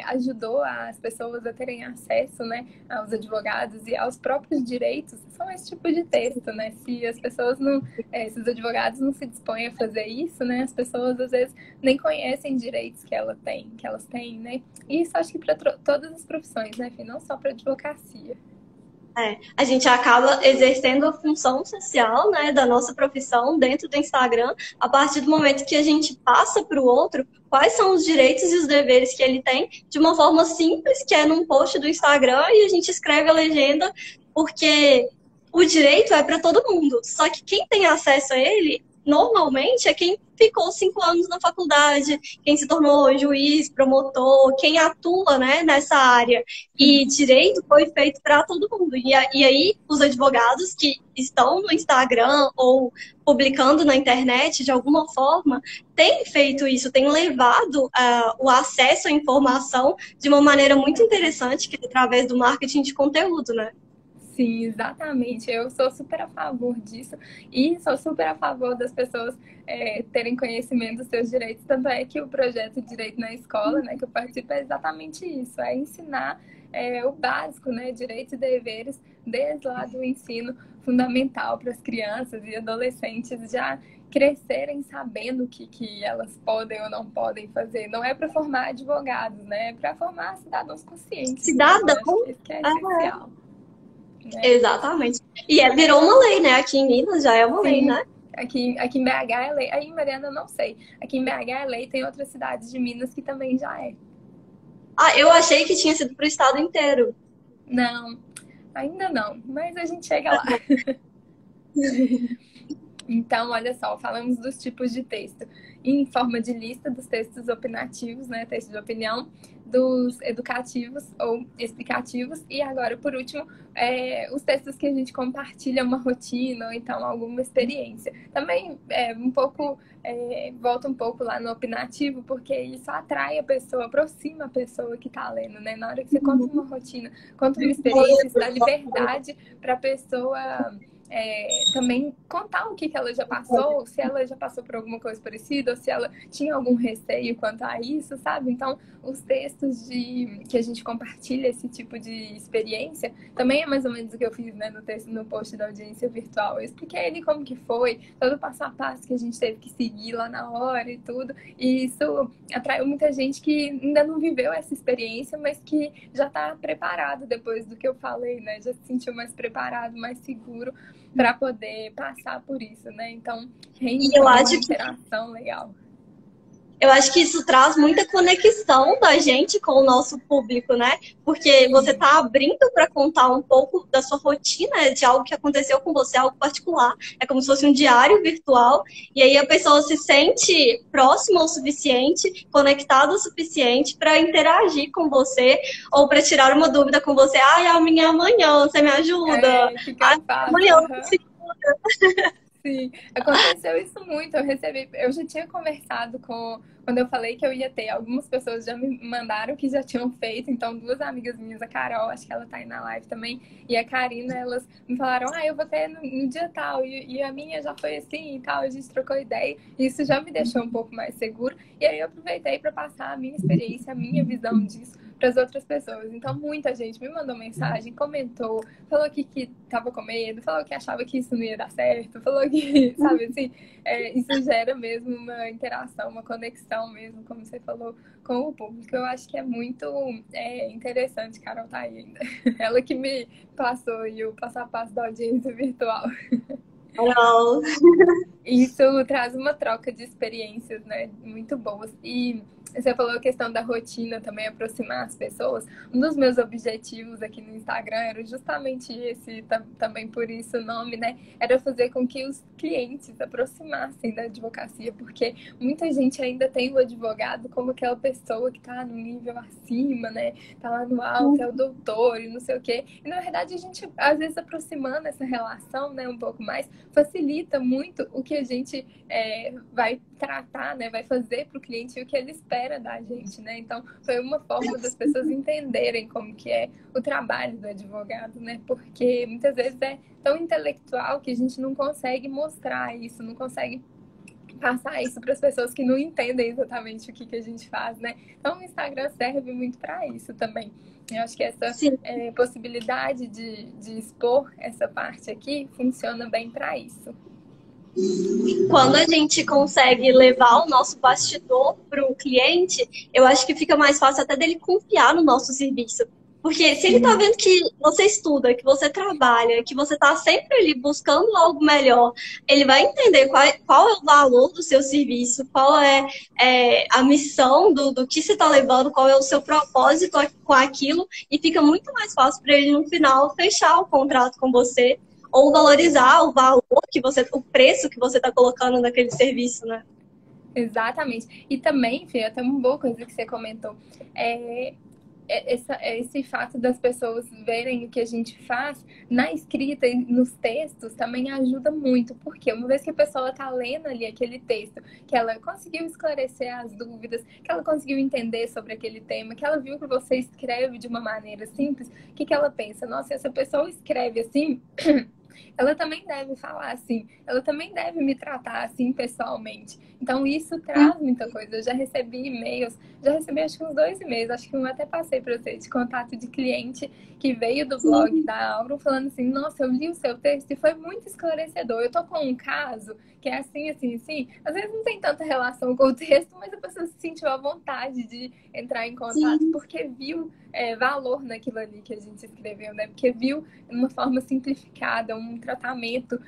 Speaker 2: ajudou as pessoas a terem acesso, né, aos advogados e aos próprios direitos, são esse tipo de texto, né? Se as pessoas não, se os advogados não se dispõem a fazer isso, né, as pessoas às vezes nem conhecem direitos que elas têm, né? E isso acho que para todas as profissões, né, não só para advocacia.
Speaker 1: A gente acaba exercendo a função social, né, da nossa profissão dentro do Instagram, a partir do momento que a gente passa para o outro quais são os direitos e os deveres que ele tem, de uma forma simples, que é num post do Instagram, e a gente escreve a legenda, porque o direito é para todo mundo. Só que quem tem acesso a ele, normalmente, é quem ficou 5 anos na faculdade, quem se tornou juiz, promotor, quem atua, né, nessa área. E direito foi feito para todo mundo. E aí, os advogados que estão no Instagram ou publicando na internet de alguma forma, têm feito isso, têm levado o acesso à informação de uma maneira muito interessante, que é através do marketing de conteúdo, né?
Speaker 2: Sim, exatamente. Eu sou super a favor disso e sou super a favor das pessoas terem conhecimento dos seus direitos. Tanto é que o projeto Direito na Escola, né, que eu participo, é exatamente isso, é ensinar o básico, né, direitos e deveres, desde lá do ensino fundamental para as crianças e adolescentes já crescerem sabendo o que elas podem ou não podem fazer. Não é para formar advogados, né, é para formar cidadãos conscientes.
Speaker 1: Cidadão.
Speaker 2: Isso que é essencial.
Speaker 1: Exatamente. E virou uma lei, né? Aqui em Minas já é uma lei, né?
Speaker 2: Aqui em BH é lei. Aí em Mariana eu não sei. Aqui em BH é lei, tem outras cidades de Minas que também já é.
Speaker 1: Ah, eu achei que tinha sido para o estado inteiro.
Speaker 2: Não, ainda não. Mas a gente chega lá. Então, olha só, falamos dos tipos de texto. Em forma de lista dos textos opinativos, né? Texto de opinião, dos educativos ou explicativos. E agora, por último, os textos que a gente compartilha uma rotina ou então alguma experiência. Também volta um pouco lá no opinativo, porque isso atrai a pessoa, aproxima a pessoa que está lendo, né? Na hora que você conta uma rotina, conta uma experiência, isso dá liberdade para a pessoa também contar o que ela já passou, se ela já passou por alguma coisa parecida, ou se ela tinha algum receio quanto a isso, sabe? Então, os textos que a gente compartilha esse tipo de experiência, também é mais ou menos o que eu fiz, né, no post da audiência virtual. Eu expliquei ele como que foi, todo o passo a passo que a gente teve que seguir lá na hora e tudo, e isso atraiu muita gente que ainda não viveu essa experiência, mas que já está preparado depois do que eu falei, né? Já se sentiu mais preparado, mais seguro para poder passar por isso, né? Então, rende uma interação legal.
Speaker 1: Eu acho que isso traz muita conexão da gente com o nosso público, né? Porque você está abrindo para contar um pouco da sua rotina, de algo que aconteceu com você, algo particular. É como se fosse um diário virtual. E aí a pessoa se sente próxima o suficiente, conectada o suficiente para interagir com você ou para tirar uma dúvida com você. Ai, a minha amanhã, você me ajuda? Amanhã eu não sei.
Speaker 2: Sim, aconteceu isso muito. Eu já tinha conversado com quando eu falei que eu ia ter, algumas pessoas já me mandaram que já tinham feito. Então, duas amigas minhas, a Carol, acho que ela tá aí na live também, e a Karina, elas me falaram, eu vou ter no dia tal, e a minha já foi assim e tal, a gente trocou ideia. Isso já me deixou um pouco mais seguro. E aí eu aproveitei para passar a minha experiência, a minha visão disso para as outras pessoas. Então, muita gente me mandou mensagem, comentou, falou que tava com medo, falou que achava que isso não ia dar certo, falou que, sabe assim, isso gera mesmo uma interação, uma conexão mesmo, como você falou, com o público. Eu acho que é muito interessante, Carol tá aí ainda. Ela que me passou aí o passo a passo da audiência virtual.
Speaker 1: Não.
Speaker 2: Isso traz uma troca de experiências, né, muito boas. E você falou a questão da rotina também, aproximar as pessoas. Um dos meus objetivos aqui no Instagram era justamente esse, também por isso o nome, né? Era fazer com que os clientes se aproximassem da advocacia, porque muita gente ainda tem o advogado como aquela pessoa que tá no nível acima, né? Tá lá no alto, é o doutor e não sei o quê. E na verdade a gente, às vezes, aproximando essa relação, né, um pouco mais, facilita muito o que a gente vai tratar, né, vai fazer para o cliente e o que ele espera da gente, né? Então, foi uma forma das pessoas entenderem como que é o trabalho do advogado, né? Porque muitas vezes é tão intelectual que a gente não consegue mostrar isso, não consegue passar isso para as pessoas que não entendem exatamente o que a gente faz, né? Então, o Instagram serve muito para isso também. Eu acho que essa possibilidade de expor essa parte aqui funciona bem para isso.
Speaker 1: Quando a gente consegue levar o nosso bastidor para o cliente, eu acho que fica mais fácil até dele confiar no nosso serviço. Porque se ele tá vendo que você estuda, que você trabalha, que você tá sempre ali buscando algo melhor, ele vai entender qual é o valor do seu serviço, qual é, a missão do que você tá levando, qual é o seu propósito com aquilo, e fica muito mais fácil para ele, no final, fechar o contrato com você, ou valorizar o valor o preço que você está colocando naquele serviço, né?
Speaker 2: Exatamente. E também, Fê, até uma boa coisa que você comentou, esse fato das pessoas verem o que a gente faz na escrita e nos textos também ajuda muito, porque uma vez que a pessoa está lendo ali aquele texto, que ela conseguiu esclarecer as dúvidas, que ela conseguiu entender sobre aquele tema, que ela viu que você escreve de uma maneira simples, o que ela pensa? Nossa, essa pessoa escreve assim... ela também deve falar assim, ela também deve me tratar assim pessoalmente. Então isso traz muita coisa. Eu já recebi e-mails, já recebi acho que uns 2 e-mails, acho que um até passei para você, de contato de cliente que veio do blog da Aurum falando assim, nossa, eu li o seu texto e foi muito esclarecedor. Eu tô com um caso que é assim, assim, assim. Às vezes não tem tanta relação com o texto, mas a pessoa se sentiu à vontade de entrar em contato porque viu valor naquilo ali que a gente escreveu, né? Porque viu uma forma simplificada, um tratamento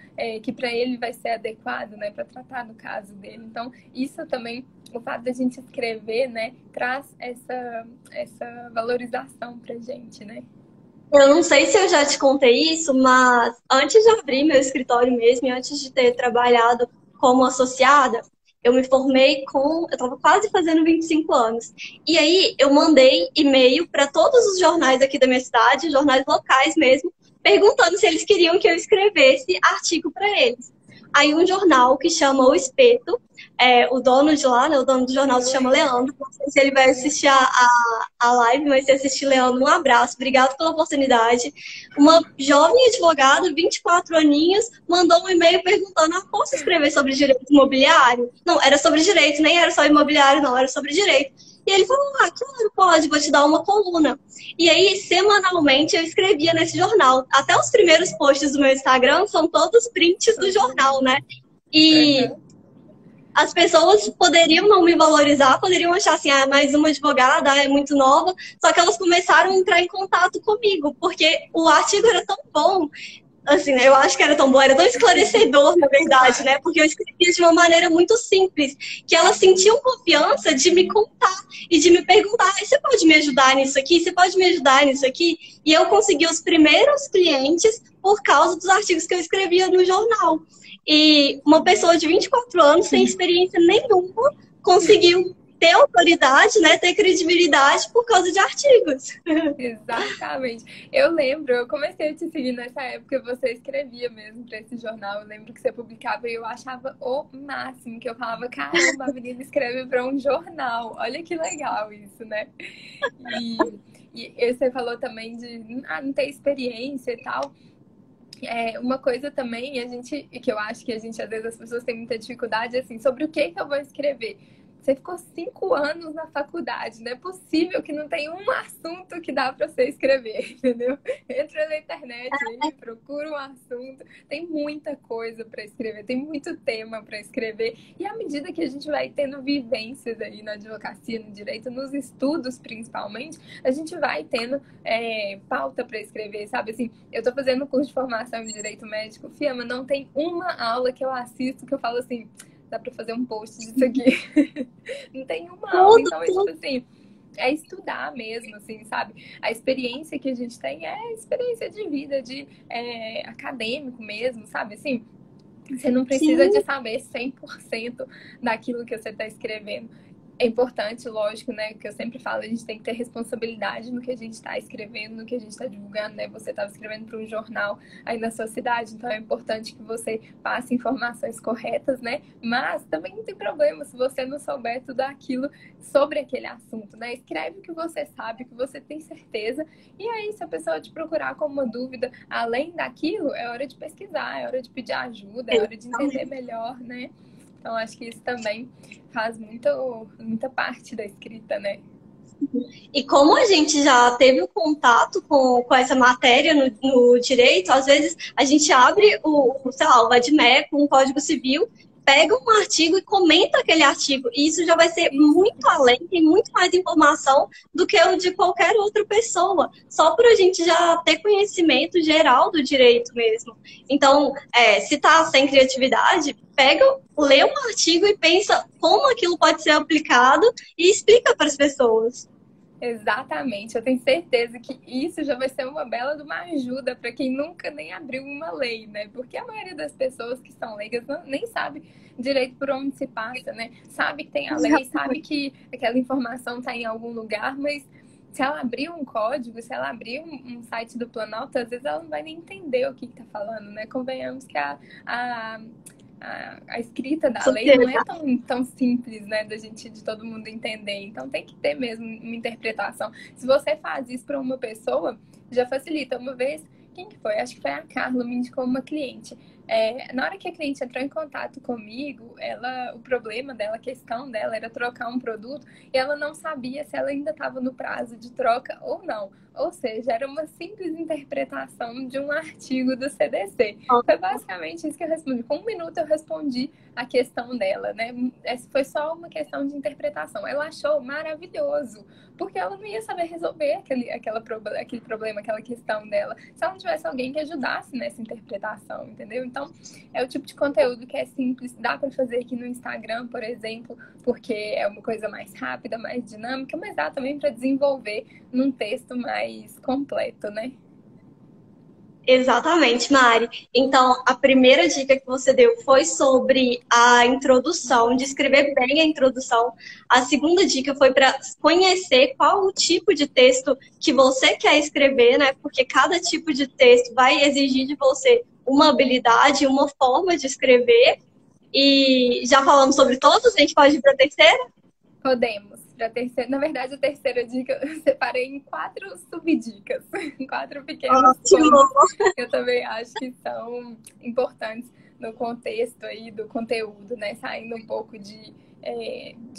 Speaker 2: que para ele vai ser adequado, né? Para tratar do caso dele. Então, isso também, o fato da gente escrever, né? Traz essa valorização pra gente, né?
Speaker 1: Eu não sei se eu já te contei isso, mas antes de abrir meu escritório mesmo, e antes de ter trabalhado como associada, eu me formei eu estava quase fazendo 25 anos. E aí eu mandei e-mail para todos os jornais aqui da minha cidade, jornais locais mesmo, perguntando se eles queriam que eu escrevesse artigo para eles. Aí um jornal que chama O Espeto, o dono de lá, né, o dono do jornal se chama Leandro, não sei se ele vai assistir a live, mas se assistir, Leandro, um abraço, obrigado pela oportunidade. Uma jovem advogada, 24 aninhos, mandou um e-mail perguntando, posso escrever sobre direito imobiliário? Não, era sobre direito, nem era só imobiliário, não, era sobre direito. E ele falou, claro, pode, vou te dar uma coluna. E aí, semanalmente, eu escrevia nesse jornal. Até os primeiros posts do meu Instagram são todos prints do jornal, né? E as pessoas poderiam não me valorizar, poderiam achar assim, mais uma advogada, é muito nova. Só que elas começaram a entrar em contato comigo, porque o artigo era tão bom. Assim, eu acho que era tão bom, era tão esclarecedor, na verdade, né? Porque eu escrevia de uma maneira muito simples, que elas sentiam confiança de me contar e de me perguntar, você pode me ajudar nisso aqui? Você pode me ajudar nisso aqui? E eu consegui os primeiros clientes por causa dos artigos que eu escrevia no jornal. E uma pessoa de 24 anos, sem experiência nenhuma, conseguiu ter autoridade, né, ter credibilidade por causa de artigos.
Speaker 2: Exatamente. Eu lembro, eu comecei a te seguir nessa época, você escrevia mesmo para esse jornal. Eu lembro que você publicava e eu achava o máximo, que eu falava, caramba, a menina escreve para um jornal. Olha que legal isso, né? E, e você falou também de não ter experiência e tal. Uma coisa também, que eu acho que a gente, às vezes, as pessoas têm muita dificuldade, assim, sobre o que eu vou escrever. Você ficou 5 anos na faculdade, não é possível que não tenha um assunto que dá para você escrever, entendeu? Entra na internet aí, procura um assunto, tem muita coisa para escrever, tem muito tema para escrever, e à medida que a gente vai tendo vivências aí na advocacia, no direito, nos estudos principalmente, a gente vai tendo pauta para escrever, sabe? Assim, eu tô fazendo curso de formação em direito médico, Fiamma, não tem uma aula que eu assisto que eu falo assim, dá pra fazer um post disso aqui. Não tem uma aula. Então, é tipo assim, é estudar mesmo, assim, sabe? A experiência que a gente tem é experiência de vida, de acadêmico mesmo, sabe? Assim, você não precisa de saber 100% daquilo que você está escrevendo. É importante, lógico, né? Que eu sempre falo, a gente tem que ter responsabilidade no que a gente está escrevendo, no que a gente está divulgando, né? Você estava escrevendo para um jornal aí na sua cidade, então é importante que você passe informações corretas, né? Mas também não tem problema se você não souber tudo aquilo sobre aquele assunto, né? Escreve o que você sabe, o que você tem certeza, e aí, se a pessoa te procurar com uma dúvida além daquilo, é hora de pesquisar, é hora de pedir ajuda, é hora de entender melhor, né? Então, acho que isso também faz muita parte da escrita, né?
Speaker 1: E como a gente já teve um contato com essa matéria no direito, às vezes a gente abre sei lá, o VADMEC, um Código Civil, pega um artigo e comenta aquele artigo. E isso já vai ser muito além, tem muito mais informação do que o de qualquer outra pessoa. Só por a gente já ter conhecimento geral do direito mesmo. Então, se tá sem criatividade, lê um artigo e pensa como aquilo pode ser aplicado e explica para as pessoas.
Speaker 2: Exatamente, eu tenho certeza que isso já vai ser uma bela de uma ajuda para quem nunca nem abriu uma lei, né? Porque a maioria das pessoas que são leigas nem sabe direito por onde se passa, né? Sabe que tem a lei, sabe que aquela informação está em algum lugar, mas se ela abrir um código, se ela abrir um site do Planalto, às vezes ela não vai nem entender o que está falando, né? Convenhamos que a escrita da lei não é tão simples, né, de todo mundo entender. Então tem que ter mesmo uma interpretação. Se você faz isso para uma pessoa, já facilita. Uma vez, quem que foi? Acho que foi a Carla, me indicou uma cliente. Na hora que a cliente entrou em contato comigo, o problema dela, a questão dela era trocar um produto e ela não sabia se ela ainda estava no prazo de troca ou não. Ou seja, era uma simples interpretação de um artigo do CDC. Foi basicamente isso que eu respondi. Com 1 minuto eu respondi a questão dela, né? Foi só uma questão de interpretação. Ela achou maravilhoso, porque ela não ia saber resolver aquele problema, aquela questão dela, se ela não tivesse alguém que ajudasse nessa interpretação, entendeu? Então, é o tipo de conteúdo que é simples, dá para fazer aqui no Instagram, por exemplo, porque é uma coisa mais rápida, mais dinâmica, mas dá também para desenvolver num texto mais completo, né?
Speaker 1: Exatamente, Mari. Então, a primeira dica que você deu foi sobre a introdução, de escrever bem a introdução. A segunda dica foi para conhecer qual o tipo de texto que você quer escrever, né? Porque cada tipo de texto vai exigir de você uma habilidade, uma forma de escrever. E já falamos sobre todos, a gente pode ir para a terceira?
Speaker 2: Podemos. Na verdade, a terceira dica eu separei em 4 subdicas, 4 pequenos pontos que eu também acho que são importantes no contexto aí do conteúdo, né? Saindo um pouco de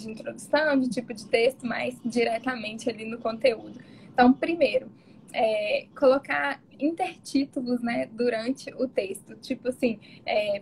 Speaker 2: introdução, de tipo de texto, mas diretamente ali no conteúdo. Então, primeiro, colocar intertítulos, né, durante o texto, tipo assim,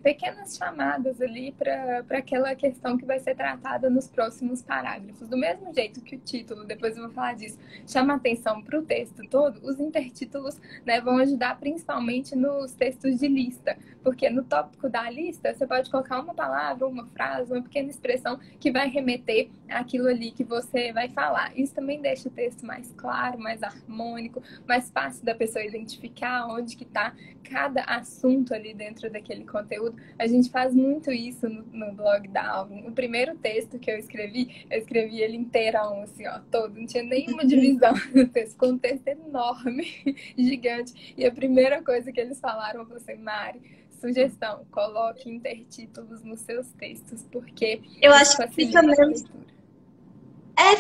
Speaker 2: pequenas chamadas ali para aquela questão que vai ser tratada nos próximos parágrafos. Do mesmo jeito que o título, depois eu vou falar disso, chama atenção para o texto todo, os intertítulos, né, vão ajudar principalmente nos textos de lista, porque no tópico da lista você pode colocar uma palavra, uma frase, uma pequena expressão que vai remeter àquilo ali que você vai falar. Isso também deixa o texto mais claro, mais harmônico, mais fácil da pessoa identificar. identificar onde que está cada assunto ali dentro daquele conteúdo. A gente faz muito isso no blog da Alvin. O primeiro texto que eu escrevi ele inteirão, assim, ó, todo. Não tinha nenhuma divisão no texto. Ficou um texto enorme, gigante. E a primeira coisa que eles falaram foi assim, Mari, sugestão, coloque intertítulos nos seus textos, porque
Speaker 1: Eu
Speaker 2: isso
Speaker 1: acho que
Speaker 2: facilita a leitura.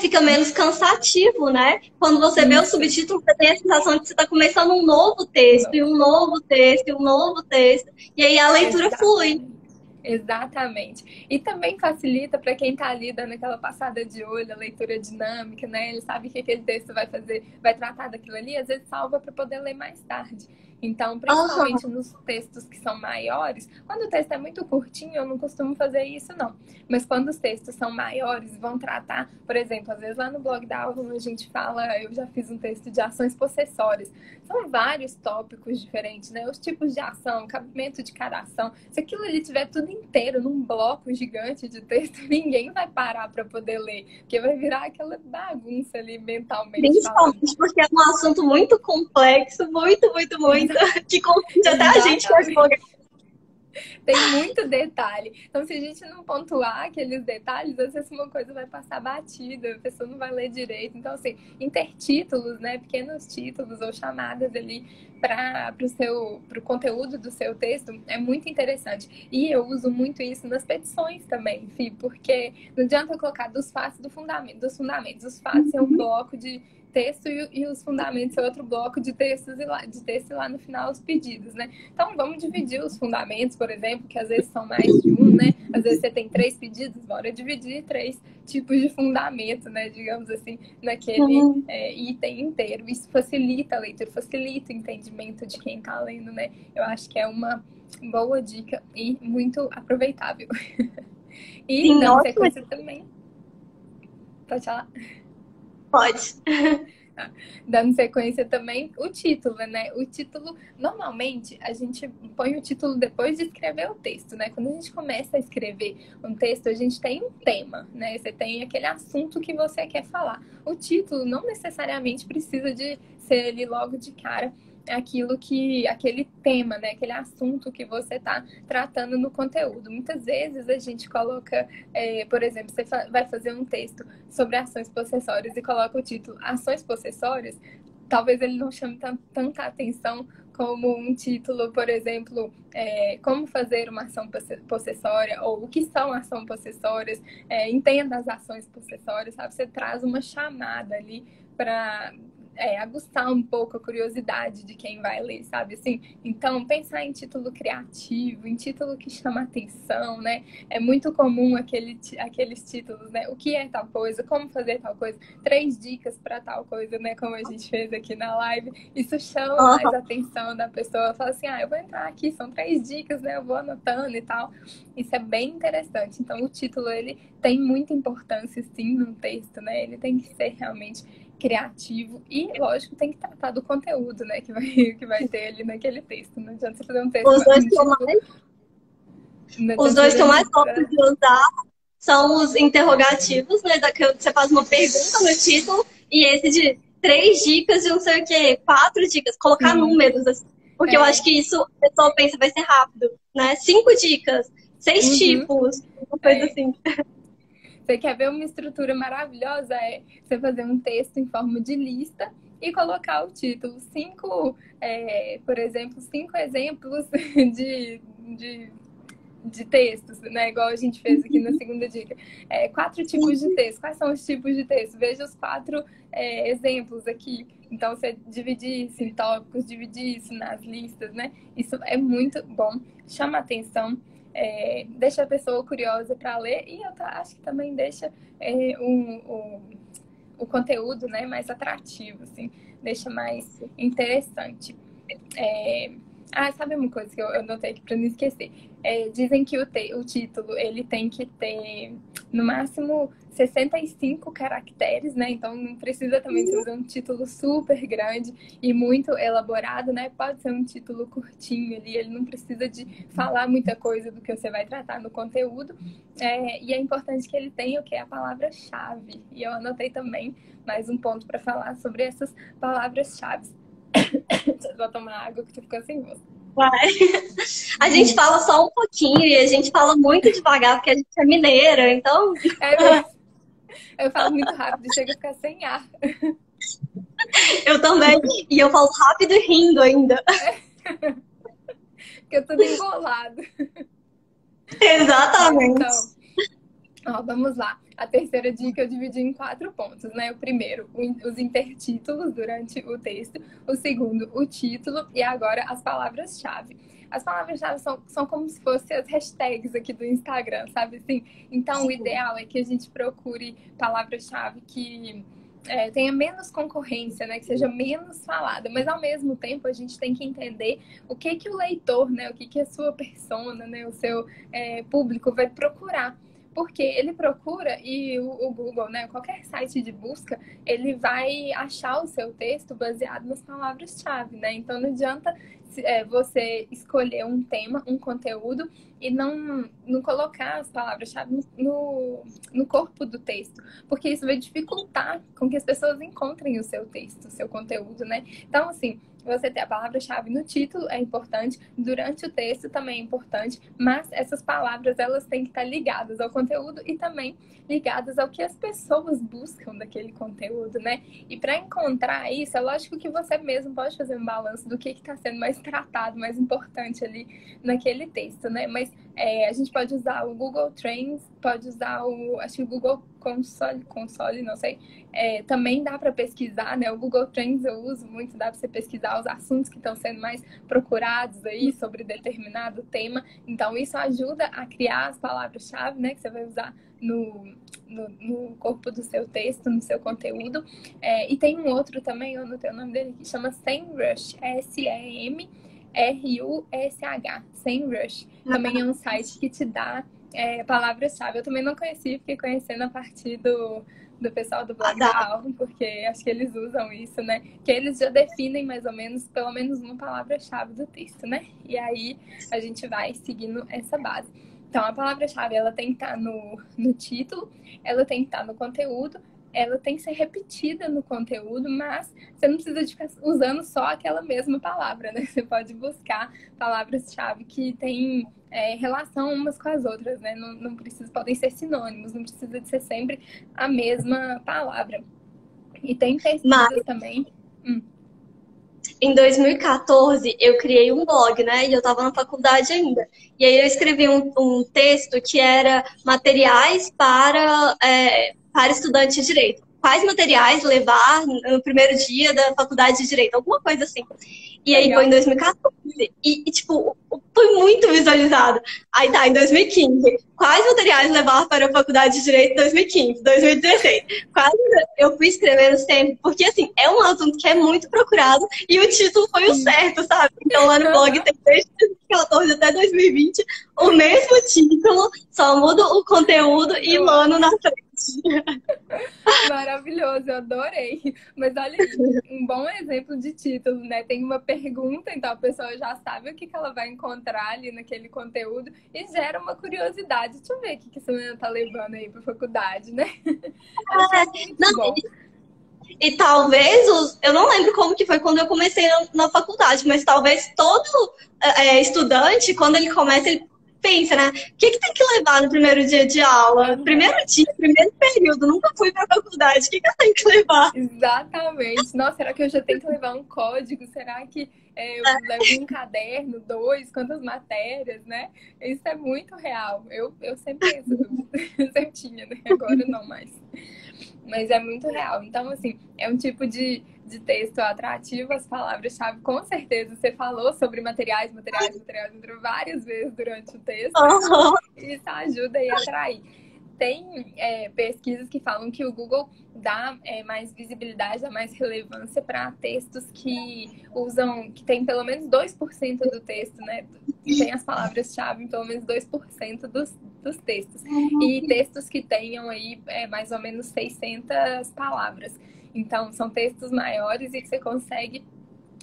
Speaker 1: fica menos cansativo, né? Quando você vê o
Speaker 2: Isso.
Speaker 1: subtítulo, você tem a sensação de que você está começando um novo texto, e um novo texto, e um novo texto. E aí a leitura flui.
Speaker 2: Exatamente. E também facilita para quem está ali dando aquela passada de olho, a leitura dinâmica, né? Ele sabe que aquele texto vai fazer, vai tratar daquilo ali, às vezes salva para poder ler mais tarde. Então, principalmente nos textos que são maiores, quando o texto é muito curtinho, eu não costumo fazer isso, não. Mas quando os textos são maiores, vão tratar, por exemplo, às vezes lá no blog da Alvin a gente fala, eu já fiz um texto de ações possessórias. São vários tópicos diferentes, né? Os tipos de ação, o cabimento de cada ação. Se aquilo ali tiver tudo inteiro num bloco gigante de texto, ninguém vai parar para poder ler, porque vai virar aquela bagunça ali mentalmente falando.
Speaker 1: Principalmente porque é um assunto muito complexo, muito, que confunde até a gente com advogado.
Speaker 2: Tem muito detalhe. Então, se a gente não pontuar aqueles detalhes, às vezes uma coisa vai passar batida, a pessoa não vai ler direito. Então, assim, intertítulos, né? Pequenos títulos ou chamadas ali para o conteúdo do seu texto é muito interessante. E eu uso muito isso nas petições também, Fih, porque não adianta eu colocar dos fatos dos fundamentos. Os fatos é um bloco de texto e os fundamentos é outro bloco de textos de texto e lá no final os pedidos, né? Então vamos dividir os fundamentos, por exemplo, que às vezes são mais de um, né? Às vezes você tem 3 pedidos, bora dividir 3 tipos de fundamento, né? Digamos assim, naquele item inteiro. Isso facilita a leitura, facilita o entendimento de quem tá lendo, né? Eu acho que é uma boa dica e muito aproveitável. E
Speaker 1: Sim,
Speaker 2: dando sequência também. Pode falar?
Speaker 1: Pode.
Speaker 2: Dando sequência também, o título, né? O título, normalmente, a gente põe o título depois de escrever o texto, né? Quando a gente começa a escrever um texto, a gente tem um tema, né? Você tem aquele assunto que você quer falar. O título não necessariamente precisa de ser ali logo de cara aquele tema, né? Aquele assunto que você está tratando no conteúdo. Muitas vezes a gente coloca, por exemplo, você vai fazer um texto sobre ações possessórias e coloca o título Ações Possessórias, talvez ele não chame tanta atenção como um título, por exemplo, como fazer uma ação possessória, ou o que são ações possessórias, entenda as ações possessórias, sabe? Você traz uma chamada ali para aguçar um pouco a curiosidade de quem vai ler, sabe? Assim, então, pensar em título criativo, em título que chama atenção, né? É muito comum aqueles títulos, né? O que é tal coisa? Como fazer tal coisa? 3 dicas para tal coisa, né? Como a gente fez aqui na live. Isso chama mais a atenção da pessoa. Fala assim, eu vou entrar aqui, são 3 dicas, né? Eu vou anotando e tal. Isso é bem interessante. Então, o título, ele tem muita importância, sim, no texto, né? Ele tem que ser realmente criativo e, lógico, tem que tratar do conteúdo, né, que vai ter ali naquele texto. Não adianta você fazer um texto...
Speaker 1: Os dois que eu mais gosto de usar são os interrogativos, né, que você faz uma pergunta no título, e esse de 3 dicas de não sei o quê, 4 dicas, colocar números, assim, porque eu acho que isso a pessoa pensa vai ser rápido, né? 5 dicas, 6 tipos, uma coisa assim.
Speaker 2: Você quer ver uma estrutura maravilhosa? É você fazer um texto em forma de lista e colocar o título. Por exemplo, 5 exemplos de textos, né? Igual a gente fez aqui na segunda dica. 4 tipos de texto. Quais são os tipos de texto? Veja os 4 exemplos aqui. Então, você dividir isso em tópicos, dividir isso nas listas, né? Isso é muito bom. Chama atenção. Deixa a pessoa curiosa para ler e eu acho que também deixa o conteúdo, né, mais atrativo, assim, deixa mais interessante. Sabe uma coisa que eu notei aqui para não esquecer? Dizem que o título ele tem que ter no máximo 65 caracteres, né? Então não precisa também fazer um título super grande e muito elaborado, né? Pode ser um título curtinho ali, ele não precisa de falar muita coisa do que você vai tratar no conteúdo. E é importante que ele tenha o que é a palavra-chave. E eu anotei também mais um ponto para falar sobre essas palavras-chave. Deixa eu só tomar água que tu ficou sem voz.
Speaker 1: Vai. A gente fala só um pouquinho e a gente fala muito devagar, porque a gente é mineira, então.
Speaker 2: É mesmo. Eu falo muito rápido e chega a ficar sem ar.
Speaker 1: Eu também. E eu falo rápido e rindo ainda.
Speaker 2: Porque eu tô embolado.
Speaker 1: Exatamente.
Speaker 2: Então, ó, vamos lá. A terceira dica eu dividi em 4 pontos, né? O primeiro, os intertítulos durante o texto. O segundo, o título. E agora, as palavras-chave. As palavras-chave são como se fossem as hashtags aqui do Instagram, sabe assim? Então, o ideal é que a gente procure palavras-chave que tenha menos concorrência, né? Que seja menos falada. Mas, ao mesmo tempo, a gente tem que entender o que o leitor, né? O que a sua persona, né? O seu público vai procurar. Porque ele procura e o Google, né, qualquer site de busca, ele vai achar o seu texto baseado nas palavras-chave, né? Então não adianta você escolher um tema, um conteúdo e não colocar as palavras-chave no corpo do texto, porque isso vai dificultar com que as pessoas encontrem o seu texto, o seu conteúdo, né? Então, assim, você ter a palavra-chave no título é importante, durante o texto também é importante, mas essas palavras, elas têm que estar ligadas ao conteúdo e também ligadas ao que as pessoas buscam daquele conteúdo, né? E para encontrar isso, é lógico que você mesmo pode fazer um balanço do que está sendo mais tratado, mais importante ali naquele texto, né? Mas a gente pode usar o Google Trends, pode usar acho que o Google Console, não sei. Também dá para pesquisar, né? O Google Trends eu uso muito, dá para você pesquisar os assuntos que estão sendo mais procurados aí sobre determinado tema. Então, isso ajuda a criar as palavras-chave, né? Que você vai usar no corpo do seu texto, no seu conteúdo. E tem um outro também, eu não tenho o nome dele, que chama SEMrush, SEMrush. SEMrush. Também é um site que te dá palavras-chave. Eu também não conheci, fiquei conhecendo a partir do pessoal do blog da Alvin, porque acho que eles usam isso, né? Que eles já definem mais ou menos, pelo menos uma palavra-chave do texto, né? E aí a gente vai seguindo essa base. Então, a palavra-chave, ela tem que estar no título, ela tem que estar no conteúdo, ela tem que ser repetida no conteúdo, mas você não precisa de ficar usando só aquela mesma palavra, né? Você pode buscar palavras-chave que têm relação umas com as outras, né? Não precisa, podem ser sinônimos, não precisa de ser sempre a mesma palavra. E tem pesquisas também.
Speaker 1: Em 2014, eu criei um blog, né? E eu estava na faculdade ainda. E aí eu escrevi um texto que era materiais para estudantes de direito. Quais materiais levar no primeiro dia da faculdade de direito? Alguma coisa assim. E aí foi em 2014. E, tipo, foi muito visualizado. Aí tá, em 2015. Quais materiais levar para a faculdade de direito em 2015, 2016? Eu fui escrevendo sempre, porque assim, é um assunto que é muito procurado e o título foi o certo, sabe? Então lá no blog tem desde 2014 até 2020 o mesmo título, só muda o conteúdo e Lano na frente.
Speaker 2: Maravilhoso, eu adorei. Mas olha aí, um bom exemplo de título, né? Tem uma pergunta, então a pessoa já sabe o que ela vai encontrar ali naquele conteúdo e gera uma curiosidade. Deixa eu ver o que essa menina tá levando aí pra faculdade, né? Muito bom.
Speaker 1: E talvez, eu não lembro como que foi quando eu comecei na faculdade, mas talvez todo estudante, quando ele começa, ele pensa, né? O que tem que levar no primeiro dia de aula? Primeiro dia, primeiro período, nunca fui pra faculdade, o que eu tenho que levar?
Speaker 2: Exatamente. Nossa, será que eu já tenho que levar um código? Será que eu levo um caderno, 2, quantas matérias, né? Isso é muito real. Eu sempre tenho essa dúvida. Eu sempre tinha, né? Agora não mais. Mas é muito real. Então, assim, é um tipo de texto atrativo, as palavras-chave, com certeza. Você falou sobre materiais várias vezes durante o texto. E isso ajuda aí a atrair. Tem pesquisas que falam que o Google dá mais visibilidade, dá mais relevância para textos que tem pelo menos 2% do texto, né? Que tem as palavras-chave em pelo menos 2% dos textos. E textos que tenham aí mais ou menos 600 palavras. Então, são textos maiores e que você consegue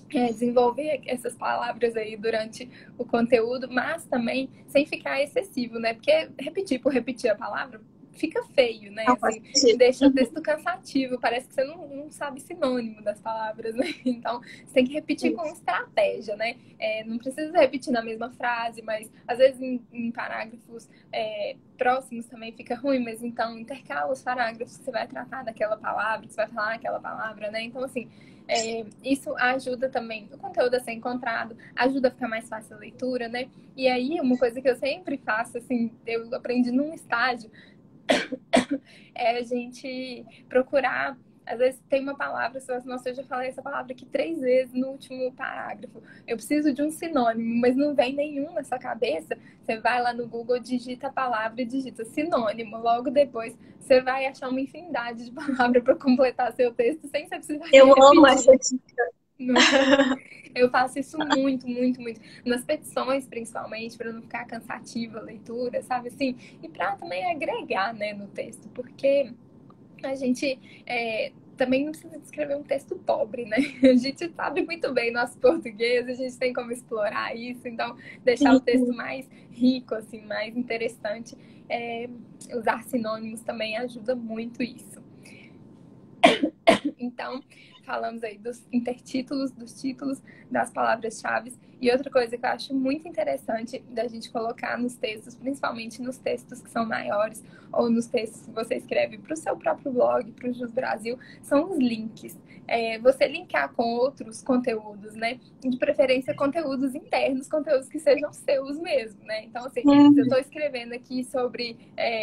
Speaker 2: desenvolver essas palavras aí durante o conteúdo, mas também sem ficar excessivo, né? Porque repetir por repetir a palavra fica feio, né?
Speaker 1: Não faz
Speaker 2: Assim,
Speaker 1: sentido.
Speaker 2: deixa o texto cansativo, parece que você não sabe sinônimo das palavras, né? Então, você tem que repetir com estratégia, né? Não precisa repetir na mesma frase, mas às vezes em parágrafos próximos também fica ruim, mas então intercala os parágrafos que você vai tratar daquela palavra, que você vai falar aquela palavra, né? Então, assim, isso ajuda também o conteúdo a ser encontrado, ajuda a ficar mais fácil a leitura, né? E aí, uma coisa que eu sempre faço, assim, eu aprendi num estágio, é a gente procurar. Às vezes tem uma palavra, se nossa, eu já falei essa palavra aqui 3 vezes no último parágrafo. Eu preciso de um sinônimo, mas não vem nenhum na sua cabeça. Você vai lá no Google, digita a palavra e digita sinônimo. Logo depois, você vai achar uma infinidade de palavras para completar seu texto sem você precisar
Speaker 1: Eu amo
Speaker 2: repetir.
Speaker 1: essa dica.
Speaker 2: Eu faço isso muito, muito, muito. Nas petições, principalmente, para não ficar cansativa a leitura, sabe assim? E para também agregar, né, no texto, porque a gente também não precisa escrever um texto pobre, né? A gente sabe muito bem nosso português, a gente tem como explorar isso, então deixar o texto mais rico, assim, mais interessante. Usar sinônimos também ajuda muito isso. Então, falamos aí dos intertítulos, dos títulos, das palavras-chave. E outra coisa que eu acho muito interessante da gente colocar nos textos, principalmente nos textos que são maiores, ou nos textos que você escreve para o seu próprio blog, para o Jus Brasil, são os links. Você linkar com outros conteúdos, né? De preferência, conteúdos internos, conteúdos que sejam seus mesmo, né? Então, assim, se eu estou escrevendo aqui sobre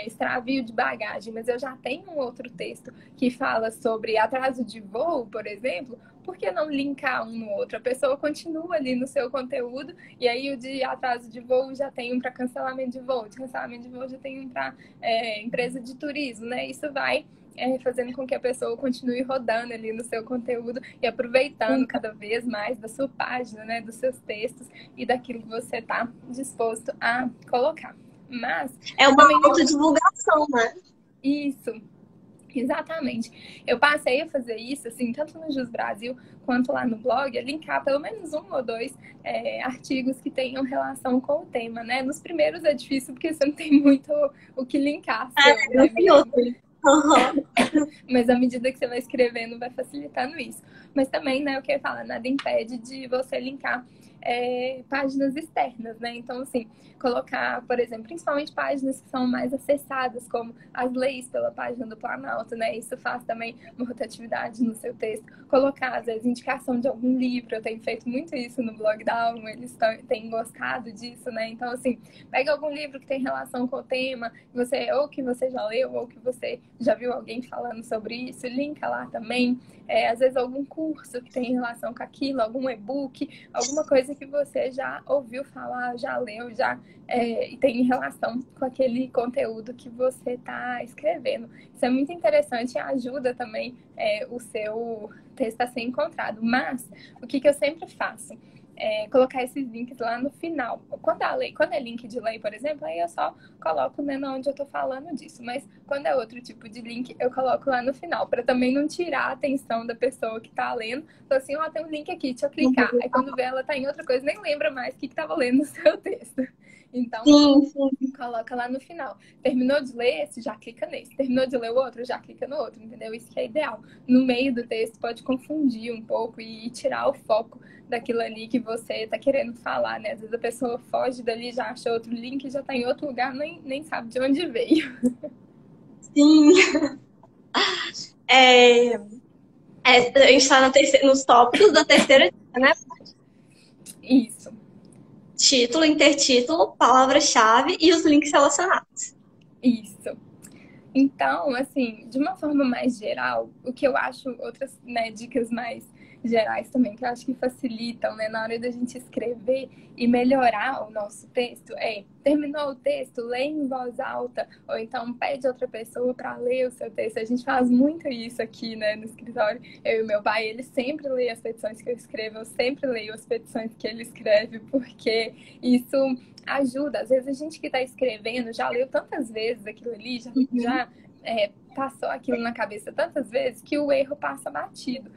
Speaker 2: extravio de bagagem, mas eu já tenho um outro texto que fala sobre atraso de voo, por exemplo, por que não linkar um no outro? A pessoa continua ali no seu conteúdo, e aí o de atraso de voo já tem um para cancelamento de voo, de cancelamento de voo já tem um para empresa de turismo, né? Isso vai fazendo com que a pessoa continue rodando ali no seu conteúdo e aproveitando cada vez mais da sua página, né? Dos seus textos e daquilo que você está disposto a colocar. Mas
Speaker 1: é uma autodivulgação, né?
Speaker 2: Isso. Exatamente. Eu passei a fazer isso, assim, tanto no Jus Brasil quanto lá no blog, a linkar pelo menos 1 ou 2 artigos que tenham relação com o tema, né? Nos primeiros é difícil porque você não tem muito o que linkar,
Speaker 1: Não tem outro.
Speaker 2: Mas à medida que você vai escrevendo, vai facilitando isso. Mas também, né, o que eu ia falar, nada impede de você linkar páginas externas, né? Então, assim, colocar, por exemplo, principalmente páginas que são mais acessadas, como as leis pela página do Planalto, né? Isso faz também uma rotatividade no seu texto. Colocar, às vezes, indicação de algum livro. Eu tenho feito muito isso no blog da Alma, eles têm gostado disso, né? Então, assim, pega algum livro que tem relação com o tema, ou que você já leu, ou que você já viu alguém falando sobre isso, linka lá também. Às vezes algum curso que tem relação com aquilo, algum e-book, alguma coisa que você já ouviu falar, já leu, e tem relação com aquele conteúdo que você está escrevendo. Isso é muito interessante e ajuda também o seu texto a ser encontrado. Mas, o que eu sempre faço? Colocar esses links lá no final. Quando é link de lei, por exemplo, aí eu só coloco, né, onde eu tô falando disso. Mas quando é outro tipo de link, eu coloco lá no final, para também não tirar a atenção da pessoa que tá lendo. Então, assim, tem um link aqui, deixa eu clicar. Aí quando vê, ela tá em outra coisa, nem lembra mais o que tava lendo no seu texto. Então, coloca lá no final. Terminou de ler esse, já clica nesse. Terminou de ler o outro, já clica no outro, entendeu? Isso que é ideal. No meio do texto pode confundir um pouco e tirar o foco daquilo ali que você tá querendo falar, né? Às vezes a pessoa foge dali, já acha outro link, já tá em outro lugar, nem sabe de onde veio.
Speaker 1: Sim. A gente tá nos tópicos da terceira dica, né?
Speaker 2: Isso.
Speaker 1: Título, intertítulo, palavra-chave e os links relacionados.
Speaker 2: Isso. Então, assim, de uma forma mais geral, o que eu acho, outras, né, dicas mais gerais também, que eu acho que facilitam, né, na hora da gente escrever e melhorar o nosso texto, terminou o texto, lê em voz alta, ou então pede outra pessoa para ler o seu texto. A gente faz muito isso aqui, né, no escritório. Eu e meu pai, ele sempre lê as petições que eu escrevo, eu sempre leio as petições que ele escreve, porque isso ajuda. Às vezes a gente que está escrevendo já leu tantas vezes aquilo ali, já passou aquilo na cabeça tantas vezes que o erro passa batido.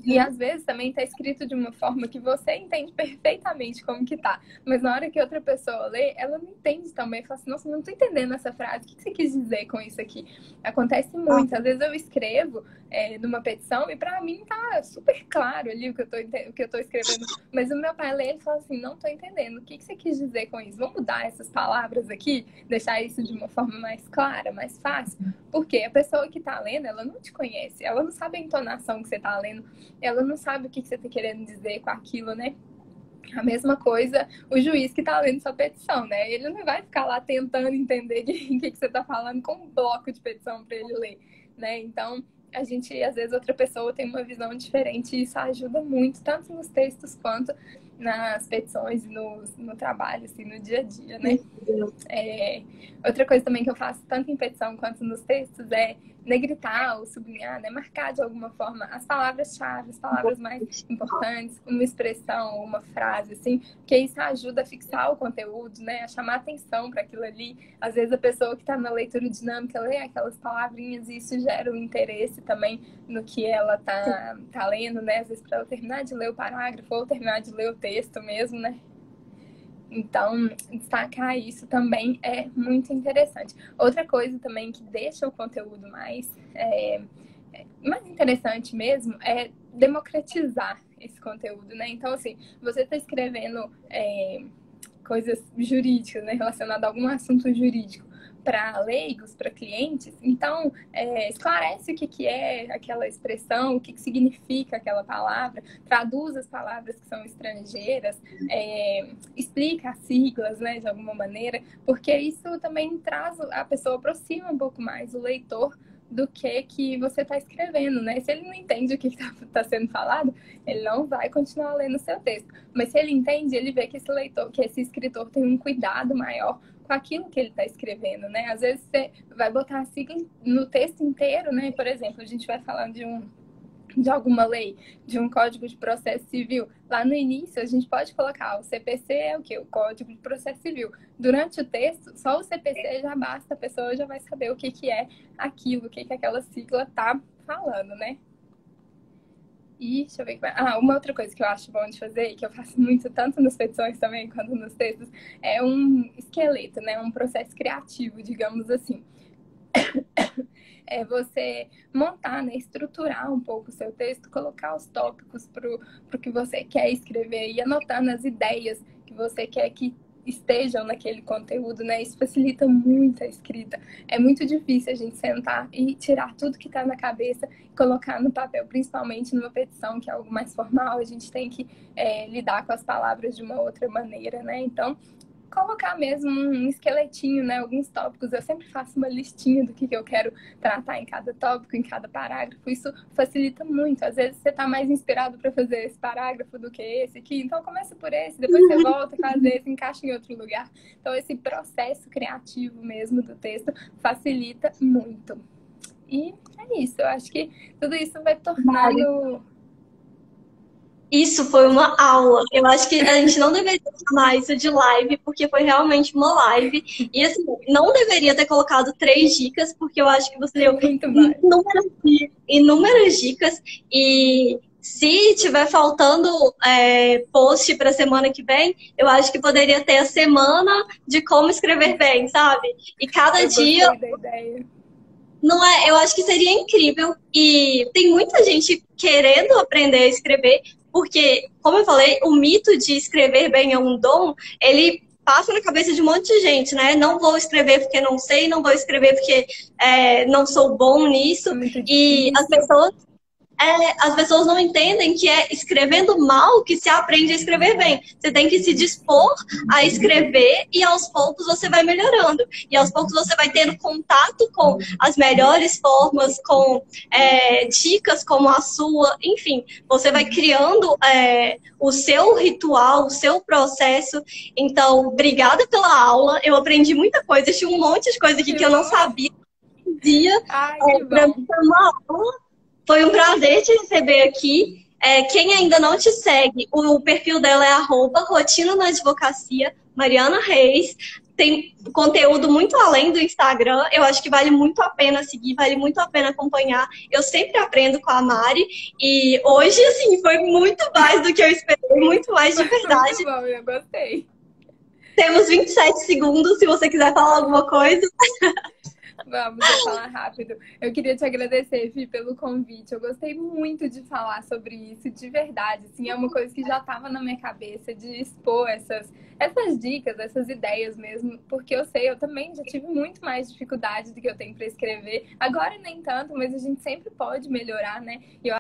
Speaker 2: E às vezes também tá escrito de uma forma que você entende perfeitamente como que tá. Mas na hora que outra pessoa lê, ela não entende também. Fala assim, nossa, não tô entendendo essa frase. O que você quis dizer com isso aqui? Acontece muito. Às vezes eu escrevo numa petição e pra mim tá super claro ali o que eu tô escrevendo. Mas o meu pai lê e fala assim, não tô entendendo. O que você quis dizer com isso? Vamos mudar essas palavras aqui? Deixar isso de uma forma mais clara, mais fácil? Porque a pessoa que tá lendo, ela não te conhece. Ela não sabe a entonação que você tá lendo. Ela não sabe o que você tá querendo dizer com aquilo, né? A mesma coisa o juiz que tá lendo sua petição, né? Ele não vai ficar lá tentando entender o que você tá falando com um bloco de petição para ele ler, né? Então, a gente, às vezes, outra pessoa tem uma visão diferente e isso ajuda muito, tanto nos textos quanto nas petições e no trabalho, assim, no dia a dia, né? Outra coisa também que eu faço, tanto em petição quanto nos textos, é negritar ou sublinhar, né? Marcar de alguma forma as palavras-chave, as palavras mais importantes, uma expressão ou uma frase, assim, porque isso ajuda a fixar o conteúdo, né? A chamar atenção para aquilo ali. Às vezes a pessoa que está na leitura dinâmica lê aquelas palavrinhas e isso gera um interesse também no que ela tá lendo, né? Às vezes para ela terminar de ler o parágrafo ou terminar de ler o texto mesmo, né? Então, destacar isso também é muito interessante. Outra coisa também que deixa o conteúdo mais interessante mesmo é democratizar esse conteúdo, né? Então, assim, você está escrevendo coisas jurídicas, né, relacionadas a algum assunto jurídico para leigos, para clientes, então esclarece o que é aquela expressão, o que significa aquela palavra, traduz as palavras que são estrangeiras, explica as siglas, né, de alguma maneira, porque isso também traz a pessoa, aproxima um pouco mais o leitor do que você está escrevendo, né? Se ele não entende o que está sendo falado, ele não vai continuar lendo o seu texto. Mas se ele entende, ele vê que esse escritor tem um cuidado maior com aquilo que ele está escrevendo, né? Às vezes você vai botar a sigla no texto inteiro, né? Por exemplo, a gente vai falando de alguma lei, de um Código de Processo Civil. Lá no início, a gente pode colocar o CPC é o quê? O Código de Processo Civil. Durante o texto, só o CPC já basta, a pessoa já vai saber o que é aquilo, o que aquela sigla tá falando, né? E deixa eu ver. Uma outra coisa que eu acho bom de fazer, e que eu faço muito, tanto nas petições também, quanto nos textos, é um esqueleto, né? Um processo criativo, digamos assim. É você montar, né, estruturar um pouco o seu texto, colocar os tópicos para o que você quer escrever e anotando as ideias que você quer que estejam naquele conteúdo, né? Isso facilita muito a escrita. É muito difícil a gente sentar e tirar tudo que está na cabeça e colocar no papel, principalmente numa petição, que é algo mais formal, a gente tem que lidar com as palavras de uma outra maneira, né? Então, colocar mesmo um esqueletinho, né? Alguns tópicos. Eu sempre faço uma listinha do que eu quero tratar em cada tópico, em cada parágrafo. Isso facilita muito. Às vezes você está mais inspirado para fazer esse parágrafo do que esse aqui. Então começa por esse, depois você volta, faz esse, encaixa em outro lugar. Então esse processo criativo mesmo do texto facilita muito. E é isso. Eu acho que tudo isso vai tornando...
Speaker 1: Isso foi uma aula. Eu acho que a gente não deveria chamar isso de live, porque foi realmente uma live. E assim, não deveria ter colocado 3 dicas, porque eu acho que você deu inúmeras dicas. E se tiver faltando post para a semana que vem, eu acho que poderia ter a semana de como escrever bem, sabe? E cada dia. Não é? Eu acho que seria incrível. E tem muita gente querendo aprender a escrever. Porque, como eu falei, o mito de escrever bem é um dom, ele passa na cabeça de um monte de gente, né? Não vou escrever porque não sei, não vou escrever porque não sou bom nisso. E as pessoas não entendem que é escrevendo mal que se aprende a escrever bem. Você tem que se dispor a escrever e aos poucos você vai melhorando. E aos poucos você vai tendo contato com as melhores formas, com dicas como a sua. Enfim, você vai criando o seu ritual, o seu processo. Então, obrigada pela aula. Eu aprendi muita coisa. Tinha um monte de coisa aqui que eu não sabia. Para mim foi uma aula. Foi um prazer te receber aqui. Quem ainda não te segue, o perfil dela é @rotina na advocacia. Mariana Reis. Tem conteúdo muito além do Instagram. Eu acho que vale muito a pena seguir, vale muito a pena acompanhar. Eu sempre aprendo com a Mari. E hoje, assim, foi muito mais do que eu esperei, muito mais de verdade.
Speaker 2: Muito bom, eu gostei.
Speaker 1: Temos 27 segundos, se você quiser falar alguma coisa.
Speaker 2: Vamos, vou falar rápido. Eu queria te agradecer, Fih, pelo convite. Eu gostei muito de falar sobre isso, de verdade. Assim, é uma coisa que já estava na minha cabeça, de expor essas dicas, essas ideias mesmo. Porque eu sei, eu também já tive muito mais dificuldade do que eu tenho para escrever. Agora nem tanto, mas a gente sempre pode melhorar, né? E eu